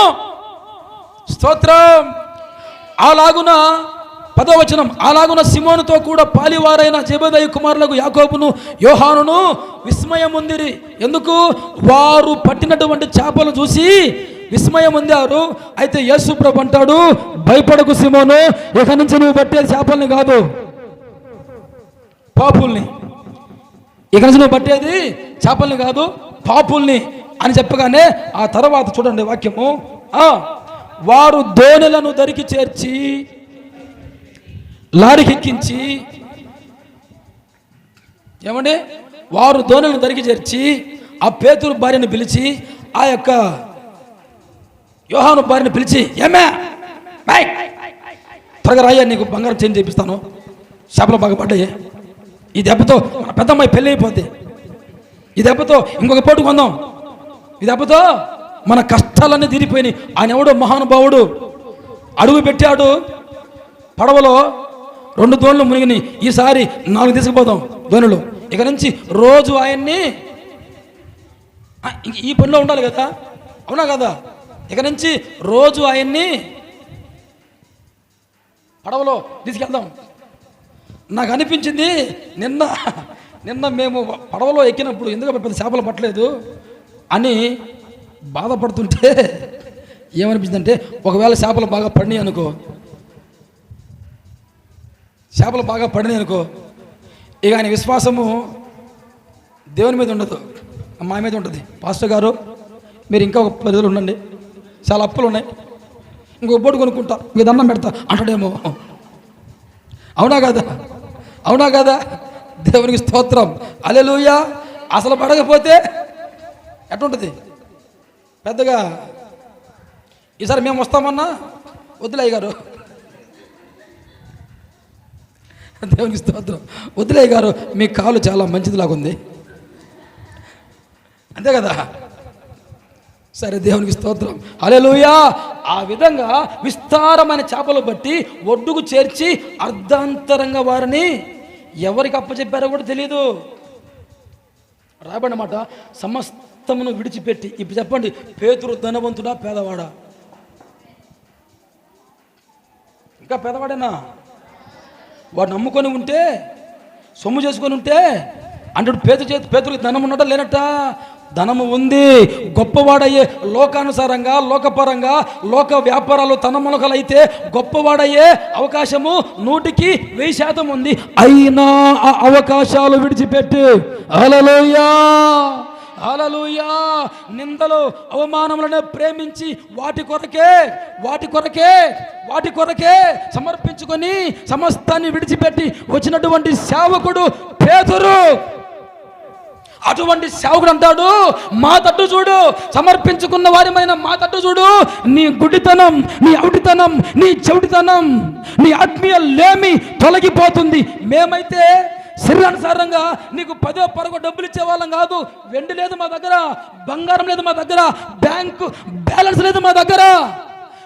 స్తోత్రం. అలాగున 10వ వచనం. అలాగున సిమోనుతో కూడా పాలివారైన జెబెదయి కుమారులకు యాకోబును యోహానును విస్మయం ఉందిరి. ఎందుకు? వారు పట్టినటువంటి చేపలు చూసి విస్మయం ఉందారు. అయితే యేసు ప్రభు అంటాడు, భయపడకు సిమోను, ఇక నుంచి నువ్వు పట్టేది చేపల్ని కాదు, పాపుల్ని. ఇక నుంచి నువ్వు పట్టేది చేపల్ని కాదు, పాపుల్ని అని చెప్పగానే ఆ తర్వాత చూడండి వాక్యము. వారు దోణెలను దరికి చేర్చి లారీకెక్కించి, ఏమండి, వారు దోణెలను దరికి చేర్చి ఆ పేతురు భార్యను పిలిచి, ఆ యొక్క యోహాను భార్యను పిలిచి, ఏమే త్వరగా రాయ్యా, నీకు బంగారం చేంజ్ చేపిస్తాను, చేపలు బాగా పడ్డాయి, ఈ దెబ్బతో మన పెద్దమ్మాయి పెళ్ళి అయిపోద్ది, ఈ దెబ్బతో ఇంకొక పోటు కొందాం, ఈ దెబ్బతో మన కష్టాలన్నీ తీరిపోయినాయి. ఆయన ఎవడో మహానుభావుడు అడుగు పెట్టాడు పడవలో. 2 దోణులు మునిగినాయి. ఈసారి 4 తీసుకుపోదాం దోణులు. ఇక నుంచి రోజు ఆయన్ని ఈ పనిలో ఉండాలి కదా, అవునా కదా? ఇక నుంచి రోజు ఆయన్ని పడవలో తీసుకెళ్దాం. నాకు అనిపించింది నిన్న మేము పడవలో ఎక్కినప్పుడు ఎందుకు పెద్ద చేపలు పట్టలేదు అని బాధపడుతుంటే ఏమనిపించిందంటే, ఒకవేళ చేపలు బాగా పడినాయి అనుకో, చేపలు బాగా పడినాయి అనుకో, ఇక ఆయన విశ్వాసము దేవుని మీద ఉండదు, మా మీద ఉంటుంది. పాస్టర్ గారు మీరు ఇంకా ఒక 10 రోజులు ఉండండి, చాలా అప్పులు ఉన్నాయి, ఇంకో బోటు కొనుక్కుంటా, మీకు దండం పెడతా అంటాడేమో. అవునా కదా? అవునా కదా? దేవునికి స్తోత్రం, హల్లెలూయా. అసలు పడకపోతే ఎట్లుంటుంది? పెద్దగా ఈసారి మేము వస్తామన్నా వద్దులయ్య గారు, దేవునికి స్తోత్రం, వద్దులయ్య గారు మీ కాలు చాలా మంచిదిలాగా ఉంది, అంతే కదా? సరే, దేవునికి స్తోత్రం, హల్లెలూయా. ఆ విధంగా విస్తారమైన చేపలు బట్టి ఒడ్డుకు చేర్చి అర్ధాంతరంగా వారిని ఎవరికి అప్పచెప్పారో కూడా తెలియదు. రాబడిన మాట, సమస్తమును విడిచిపెట్టి. ఇప్పుడు చెప్పండి, పేతురు ధనవంతుడా పేదవాడా? ఇంకా పేదవాడేనా? వాడు నమ్ముకొని ఉంటే, సొమ్ము చేసుకొని ఉంటే అంటే పేతురికి ధనం ఉన్నట్ట లేనట్ట? ధనము ఉంది. గొప్పవాడయ్యే లోకానుసారంగా, లోకపరంగా, లోక వ్యాపారాలు తనములకలైతే గొప్పవాడయ్యే అవకాశము 100% ఉంది. అయినా ఆ అవకాశాలు విడిచిపెట్టి, హల్లెలూయా హల్లెలూయా, నిందలు అవమానములను ప్రేమించి వాటి కొరకే సమర్పించుకొని సమస్తాన్ని విడిచిపెట్టి వచ్చినటువంటి సేవకుడు పేతురు. అటువంటి సేవకుడు అంటాడు, మా తట్టు చూడు, సమర్పించుకున్న వారిమైన మా తట్టు చూడు, నీ గుడ్డితనం, నీ అవిటితనం, నీ చెవిటితనం, నీ ఆత్మీయ లేమి తొలగిపోతుంది. మేమైతే శరీరానుసారంగా నీకు 10 పరగో డబ్బులు ఇచ్చే వాళ్ళం కాదు. వెండి లేదు మా దగ్గర, బంగారం లేదు మా దగ్గర, బ్యాంకు బ్యాలెన్స్ లేదు మా దగ్గర.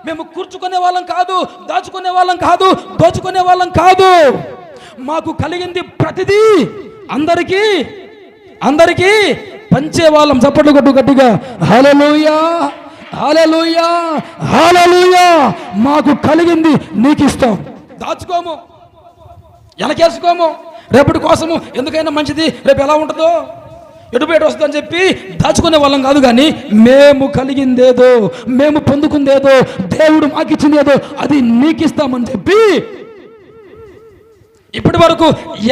మేము కూర్చుకునే వాళ్ళం కాదు, దాచుకునే వాళ్ళం కాదు, దోచుకునే వాళ్ళం కాదు. మాకు కలిగింది ప్రతిదీ అందరికీ పంచే వాళ్ళం. చప్పట్లు కొట్టు గట్టిగా, హల్లెలూయా హల్లెలూయా హల్లెలూయా. మాకు కలిగింది నీకు ఇస్తాం, దాచుకోము, వెనకేసుకోము. రేపటి కోసము ఎందుకైనా మంచిది, రేపు ఎలా ఉంటుందో, ఎటుబేట వస్తుందని చెప్పి దాచుకునే వాళ్ళం కాదు. కానీ మేము కలిగిందేదో, మేము పొందుకుందేదో, దేవుడు మాకు ఇచ్చిందేదో అది నీకు ఇస్తామని చెప్పి ఇప్పటి వరకు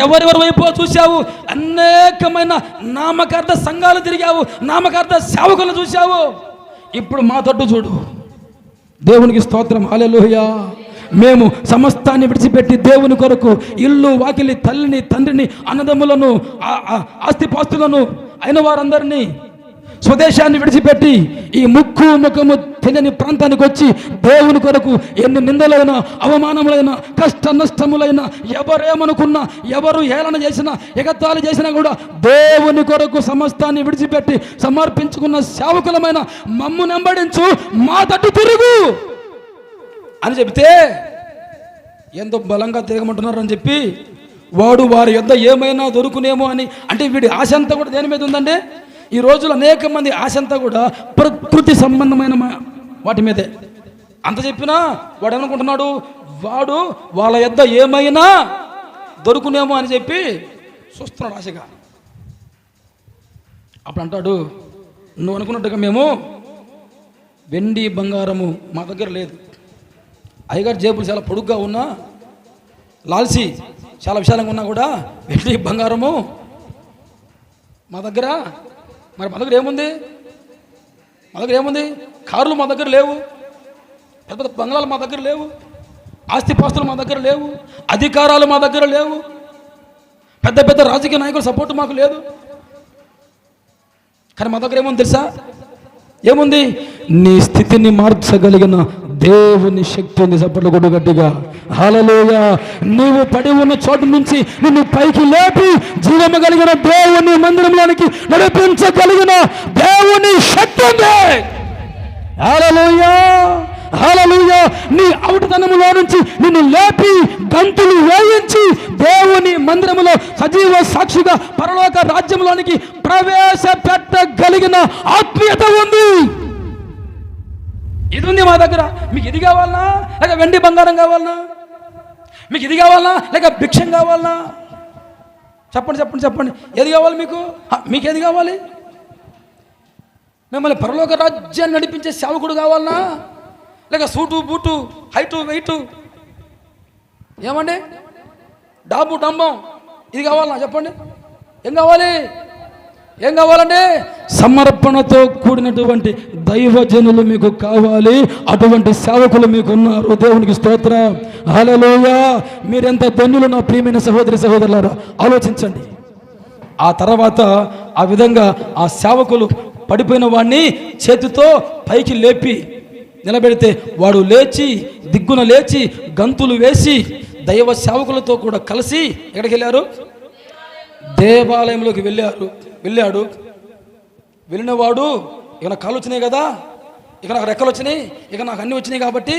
ఎవరెవరి వైపు చూసావు? అనేకమైన నామకార్థ సంఘాలు తిరిగావు, నామకార్థ సేవకులను చూసావు. ఇప్పుడు మా తట్టు చూడు. దేవునికి స్తోత్రం, హల్లెలూయా. మేము సమస్తాన్ని విడిచిపెట్టి దేవుని కొరకు ఇల్లు, వాకిలి, తల్లిని, తండ్రిని, అన్నదమ్ములను, ఆస్తిపాస్తులను అయిన వారందరినీ, స్వదేశాన్ని విడిచిపెట్టి ఈ ముఖము తెలియని ప్రాంతానికి వచ్చి దేవుని కొరకు ఎన్ని నిందలైనా, అవమానములైనా, కష్ట నష్టములైనా, ఎవరేమనుకున్నా, ఎవరు హేళన చేసినా, ఎగతాళి చేసినా కూడా దేవుని కొరకు సమస్తాన్ని విడిచిపెట్టి సమర్పించుకున్న సేవకులమైన మమ్ము నెంబడించు, మా తట్టు తిరుగు అని చెబితే ఎంతో బలంగా తిరగమంటున్నారు అని చెప్పి వారి యొద్ద ఏమైనా దొరుకునేమో అని. అంటే వీడి ఆశ అంతా కూడా దేని మీద ఉందండి? ఈ రోజులో అనేక మంది ఆశ అంతా కూడా ప్రకృతి సంబంధమైన వాటి మీదే. అంత చెప్పినా వాడు ఏమనుకుంటున్నాడు? వాడు వాళ్ళ యొద్ద ఏమైనా దొరుకునేమో అని చెప్పి చూస్తున్నాడు ఆశగా. అప్పుడు అంటాడు, నువ్వు అనుకున్నట్టుగా మేము వెండి బంగారము మా దగ్గర లేదు. అయ్యగారు జేబులు చాలా పొడుగ్గా ఉన్నా, లాల్సీ చాలా విశాలంగా ఉన్నా కూడా వెండి బంగారము మా దగ్గర ఏముంది? మా దగ్గర ఏముంది? కార్లు మా దగ్గర లేవు, పెద్ద పెద్ద బంగ్లాలు మా దగ్గర లేవు, ఆస్తిపాస్తులు మా దగ్గర లేవు, అధికారాలు మా దగ్గర లేవు, పెద్ద పెద్ద రాజకీయ నాయకుల సపోర్టు మాకు లేదు. కానీ మా దగ్గర ఏముంది తెలుసా? ఏముంది? నీ స్థితిని మార్చగలిగిన దేవుని శక్తి ఉంది. చప్పట్లు కొట్టు గట్టిగా, హల్లెలూయా. నీవు పడి ఉన్న చోటు నుంచి నిన్ను పైకి లేపి జీవము కలిగిన దేవుని మందిరంలోనికి నడిపించగలిగిన దేవుని శక్తి ఉంది. హల్లెలూయా హల్లెలూయా. నీ అవుటితనములో నుంచి నిన్ను లేపి గంతులు వేయించి దేవుని మందిరములో సజీవ సాక్షిగా పరలోక రాజ్యంలోనికి ప్రవేశపెట్టగలిగిన ఆత్మీయత ఉంది. ఇది ఉంది మా దగ్గర. మీకు ఇది కావాలనా లేక వెండి బంగారం కావాలనా? మీకు ఇది కావాలనా లేక భిక్షం కావాలనా? చెప్పండి చెప్పండి చెప్పండి, ఏది కావాలి మీకు? మీకేది కావాలి? మిమ్మల్ని పరలోక రాజ్యాన్ని నడిపించే సేవకుడు కావాలనా లేక సూటు బూటు హైటు వెయిటు? ఏమండి డాబు డంబం ఇది కావాలన్నా చెప్పండి? ఏం కావాలండి? సమర్పణతో కూడినటువంటి దైవజనులు మీకు కావాలి. అటువంటి సేవకులు మీకు ఉన్నారు. దేవునికి స్తోత్రం, హల్లెలూయా. మీరెంత ధన్యులు నా ప్రియమైన సహోదరి సహోదరులారా, ఆలోచించండి. ఆ తర్వాత ఆ విధంగా ఆ సేవకులు పడిపోయిన వాడిని చేతితో పైకి లేపి నిలబెడితే వాడు లేచి దిగ్గున లేచి గంతులు వేసి దైవ సేవకులతో కూడా కలిసి ఎక్కడికి వెళ్ళారు? దేవాలయంలోకి వెళ్ళాడు. వెళ్ళినవాడు ఇక నాకు కాళ్ళు వచ్చినాయి కదా, ఇక నాకు రెక్కలు వచ్చినాయి, ఇక నాకు అన్నీ వచ్చినాయి కాబట్టి,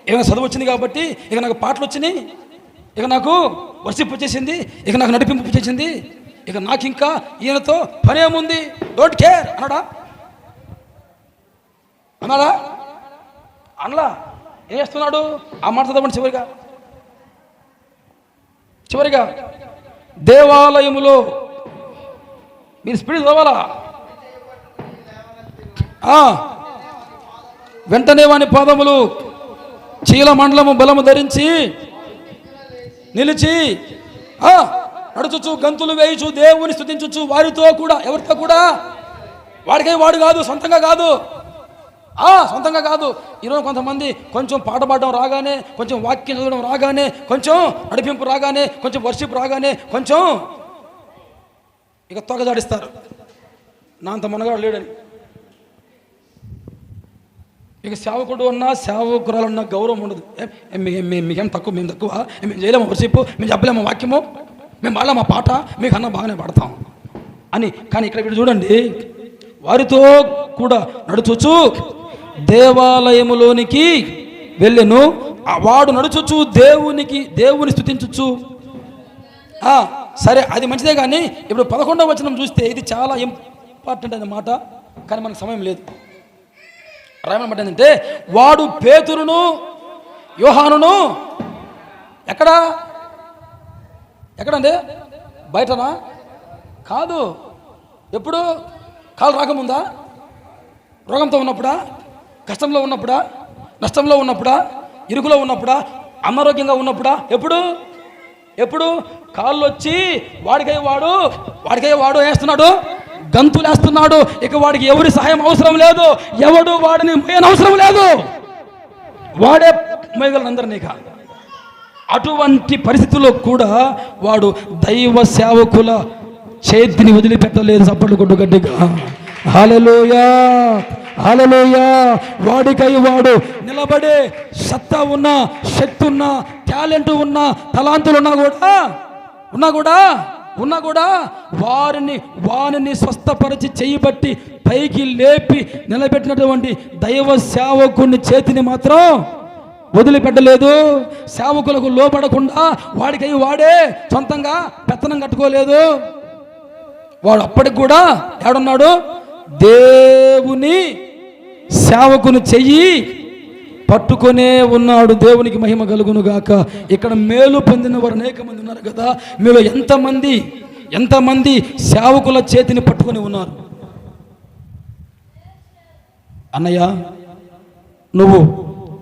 ఇక నాకు చదువు వచ్చింది కాబట్టి, ఇక నాకు పాటలు వచ్చినాయి, ఇక నాకు వర్షిప్ వచ్చేసింది, ఇక నాకు నడిపింపు వచ్చేసింది, ఇక నాకు ఇంకా ఈయనతో పని ఏముంది, డోంట్ కేర్ అన్నాడా? అనలా. ఏం చేస్తున్నాడు? ఆ మాట చదవండి చివరిగా దేవాలయములో మీరు స్పీడ్ చదవాలా? వెంటనే వాని పాదములు చీల మండలము బలము ధరించి నిలిచి నడుచుచు గంతులు వేయుచు దేవుని స్తుతించుచు వారితో కూడా, ఎవరితో కూడా? వాడు కాదు, సొంతంగా కాదు. ఈరోజు కొంతమంది కొంచెం పాట పాడడం రాగానే, కొంచెం వాక్యం చదవడం రాగానే, కొంచెం నడిపింపు రాగానే, కొంచెం వర్షిప్ రాగానే కొంచెం ఇక తొగజాడిస్తారు. నా అంత మనగాడు లేడని. ఇక సేవకుడు అన్నా సేవకురాలన్నా గౌరవం ఉండదు. మీకేం తక్కువ, మేము తక్కువ, మేము చేయలేము వర్షిప్, మేము చెప్పలేము వాక్యము, మేము పాడలేము ఆ పాట, మీకన్నా బాగానే పాడతాం అని. కానీ ఇక్కడ వీడు చూడండి, వారితో కూడా నడుచుచు దేవాలయములోనికి వెళ్ళెను. వాడు నడుచుచు దేవుని స్తుతించుచు. సరే, అది మంచిదే. కానీ ఇప్పుడు 11వ వచనం చూస్తే ఇది చాలా ఇంపార్టెంట్ అన్నమాట. కానీ మనకు సమయం లేదు. రాయమన్నమాట ఏంటంటే, వాడు పేతురును యోహానును ఎక్కడండి? బయటనా? కాదు. ఎప్పుడు? కాలు రాకముందా? రోగంతో ఉన్నప్పుడా? కష్టంలో ఉన్నప్పుడా? నష్టంలో ఉన్నప్పుడా? ఇరుకులో ఉన్నప్పుడా? అనారోగ్యంగా ఉన్నప్పుడా? ఎప్పుడు? కాళ్ళు వచ్చి వాడికై వాడు వేస్తున్నాడు, గంతులేస్తున్నాడు. ఇక వాడికి ఎవరి సహాయం అవసరం లేదు, ఎవడు వాడిని మోయనవసరం లేదు, వాడే మోయగలనందరినీ. అటువంటి పరిస్థితుల్లో కూడా వాడు దైవ సేవకుల చేతిని వదిలిపెట్టలేదు. చప్పట్లు కొట్టు గట్టిగా, హల్లెలూయా, హల్లెలూయా. వాడికై వాడు నిలబడే సత్తా ఉన్నా, శక్తి ఉన్నా, టాలెంట్ ఉన్నా, తలాంతులు ఉన్నా కూడా వారిని స్వస్థపరిచి చేయబట్టి పైకి లేపి నిలబెట్టినటువంటి దైవ సేవకుని చేతిని మాత్రం వదిలిపెట్టలేదు. సేవకులకు లోపడకుండా వాడికై వాడే సొంతంగా పెత్తనం కట్టుకోలేదు. వాడు అప్పటికి కూడా ఏడున్నాడు? దేవుని సేవకుని చెయ్యి పట్టుకొనే ఉన్నాడు. దేవునికి మహిమ కలుగును గాక. ఇక్కడ మేలు పొందిన వారు అనేక మంది ఉన్నారు కదా. మీలో ఎంతమంది సేవకుల చేతిని పట్టుకొని ఉన్నారు? అన్నయ్య, నువ్వు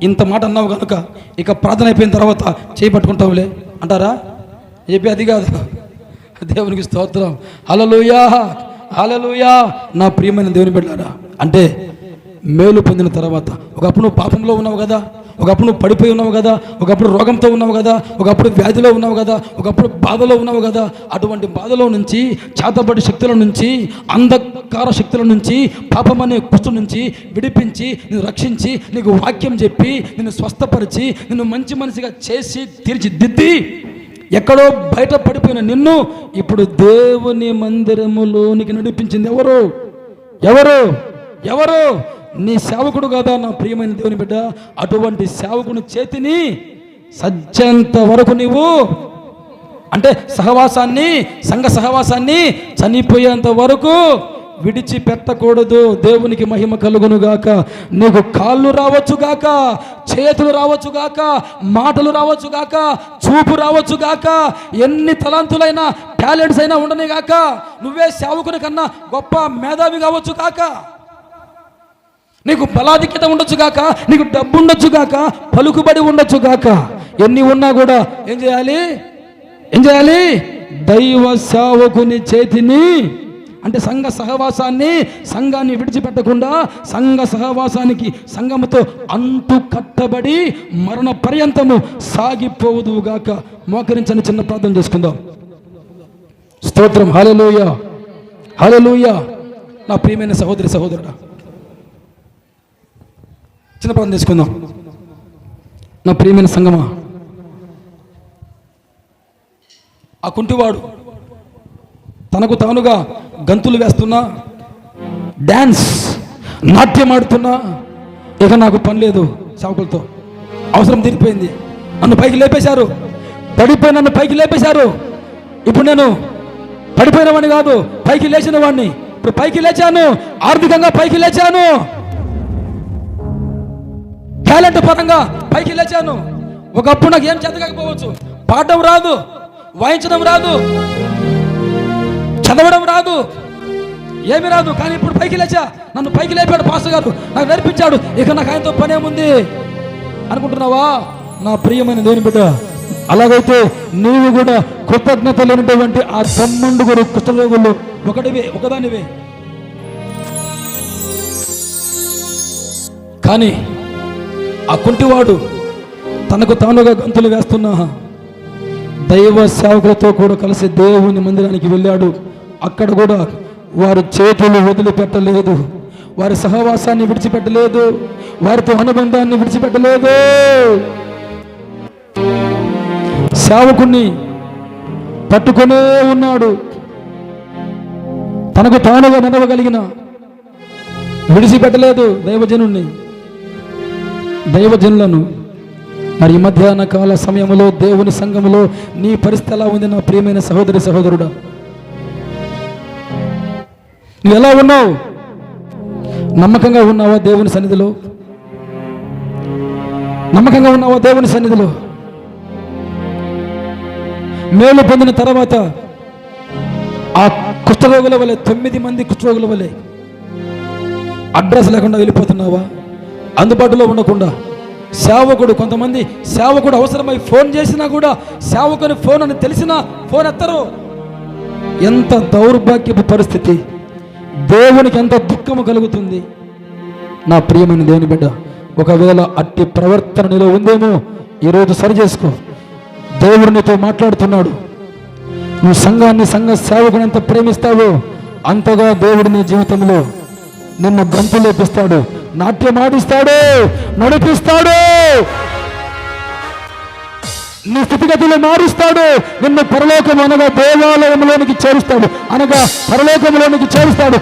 ఇంత మాట అన్నావు కనుక ఇక ప్రార్థన అయిపోయిన తర్వాత చేయి పట్టుకుంటావులే అంటారా? చెప్పి అది కాదు. దేవునికి స్తోత్రం, హల్లెలూయా, హల్లెలూయా. నా ప్రియమైన దేవుని బిడ్డలారా, అంటే మేలు పొందిన తర్వాత ఒకప్పుడు నువ్వు పాపంలో ఉన్నావు కదా, ఒకప్పుడు నువ్వు పడిపోయి ఉన్నావు కదా, ఒకప్పుడు రోగంతో ఉన్నావు కదా, ఒకప్పుడు వ్యాధిలో ఉన్నావు కదా, ఒకప్పుడు బాధలో ఉన్నావు కదా. అటువంటి బాధలో నుంచి, చేతబడి శక్తుల నుంచి, అంధకార శక్తుల నుంచి, పాపం అనే కుష్టు నుంచి విడిపించి నిన్ను రక్షించి నీకు వాక్యం చెప్పి నిన్ను స్వస్థపరిచి నిన్ను మంచి మనిషిగా చేసి తీర్చిదిద్ది ఎక్కడో బయట పడిపోయిన నిన్ను ఇప్పుడు దేవుని మందిరములోనికి నడిపించింది ఎవరు? నీ సేవకుడు కదా నా ప్రియమైన దేవుని బిడ్డ. అటువంటి సేవకుని చేతిని సజ్జంత వరకు నీవు, అంటే సంఘ సహవాసాన్ని చనిపోయేంత వరకు విడిచిపెట్టకూడదు. దేవునికి మహిమ కలుగును గాక. నీకు కాళ్ళు రావచ్చు గాక, చేతులు రావచ్చు గాక, మాటలు రావచ్చు గాక, చూపు రావచ్చు గాక, ఎన్ని తలాంతులైనా టాలెంట్స్ అయినా ఉండని గాక, నువ్వే సేవకుని కన్నా గొప్ప మేధావి కావచ్చు గాక, నీకు బలాధిక్యత ఉండొచ్చు గాక, నీకు డబ్బు ఉండొచ్చు గాక, పలుకుబడి ఉండొచ్చు గాక. ఎన్ని ఉన్నా కూడా ఏం చేయాలి? ఏం చేయాలి? దైవ సేవకుని చేతిని, అంటే సంఘ సహవాసాన్ని, సంఘాన్ని విడిచిపెట్టకుండా సంఘ సహవాసానికి సంఘముతో అంటు కట్టబడి మరణ పర్యంతము సాగిపోవుదుగాక. మోకరించని చిన్న ప్రార్థన చేసుకుందాం. స్తోత్రం. హల్లెలూయా, హల్లెలూయా. నా ప్రియమైన సహోదరి సహోదరుడా, చిన్న ప్రార్థన చేసుకుందాం. నా ప్రియమైన సంగమా, ఆ కుంటివాడు తనకు తానుగా గంతులు వేస్తున్నా, డ్యాన్స్ నాట్యం ఆడుతున్నా, ఇక నాకు పని లేదు సేవకులతో, అవసరం తీరిపోయింది, నన్ను పైకి లేపేశారు, నన్ను పైకి లేపేశారు, ఇప్పుడు నేను పడిపోయిన వాడిని కాదు, పైకి లేచిన వాడిని, ఇప్పుడు పైకి లేచాను, ఆర్థికంగా పైకి లేచాను, టాలెంట్ పరంగా పైకి లేచాను. ఒకప్పుడు నాకు ఏం చేతకాకపోవచ్చు, పాడడం రాదు, వాయించడం రాదు, చదవడం రాదు, ఏమి రాదు, కానీ ఇప్పుడు పైకి లేచా, నన్ను పైకి లేపాడు పాస్టర్ గారు, నాకు నేర్పించాడు, ఇక నాకు ఆయనతో పనేముంది అనుకుంటున్నావా? నా ప్రియమైన దేవుని బిడ్డ, అలాగైతే నీవు కూడా కృతజ్ఞత లేనటువంటి ఆ తమ్ముండుగురు కుష్ఠరోగులు ఒకదానివే. కానీ ఆ కుంటివాడు తనకు తానుగా గంతులు వేస్తున్నా దైవ సేవకులతో కూడా కలిసి దేవుని మందిరానికి వెళ్ళాడు. అక్కడ కూడా వారి చేతులు వదిలిపెట్టలేదు, వారి సహవాసాన్ని విడిచిపెట్టలేదు, వారితో అనుబంధాన్ని విడిచిపెట్టలేదు. సేవకుణ్ణి పట్టుకునే ఉన్నాడు. తనకు తానుగా నడవగలిగిన విడిచిపెట్టలేదు దైవజనులను. మరి ఈ మధ్యాహ్న కాల సమయంలో దేవుని సంఘములో నీ పరిస్థితి ఎలా ఉంది నా ప్రియమైన సహోదరి సహోదరుడా? నువ్వు ఎలా ఉన్నావు? నమ్మకంగా ఉన్నావా దేవుని సన్నిధిలో? నమ్మకంగా ఉన్నావా దేవుని సన్నిధిలో? మేలు పొందిన తర్వాత ఆ కుష్ఠరోగుల వలె 9 మంది కుష్ఠరోగుల వలె అడ్రస్ లేకుండా వెళ్ళిపోతున్నావా? అందుబాటులో ఉండకుండా కొంతమంది సేవకుడు అవసరమై ఫోన్ చేసినా కూడా సేవకుని ఫోన్ అని తెలిసినా ఫోన్ ఎత్తరు. ఎంత దౌర్భాగ్యపు పరిస్థితి! దేవునికి ఎంత దుఃఖము కలుగుతుంది. నా ప్రియమైన దేవుని బిడ్డ, ఒకవేళ అట్టి ప్రవర్తన నీలో ఉందేమో ఈరోజు సరి చేసుకో. దేవుడు నీతో మాట్లాడుతున్నాడు. నువ్వు సంఘాన్ని, సంఘ సేవకుని ఎంత ప్రేమిస్తావో అంతగా దేవుడు నీ జీవితంలో నిన్ను గంతులేపిస్తాడు, నాట్యమాడిస్తాడు, నడిపిస్తాడు, నీ స్థితిగతులు మారుస్తాడు. నిన్ను పరలోకం అనగా దేవాలయంలోనికి చేరుస్తాడు, అనగా పరలోకంలోనికి చేరుస్తాడు.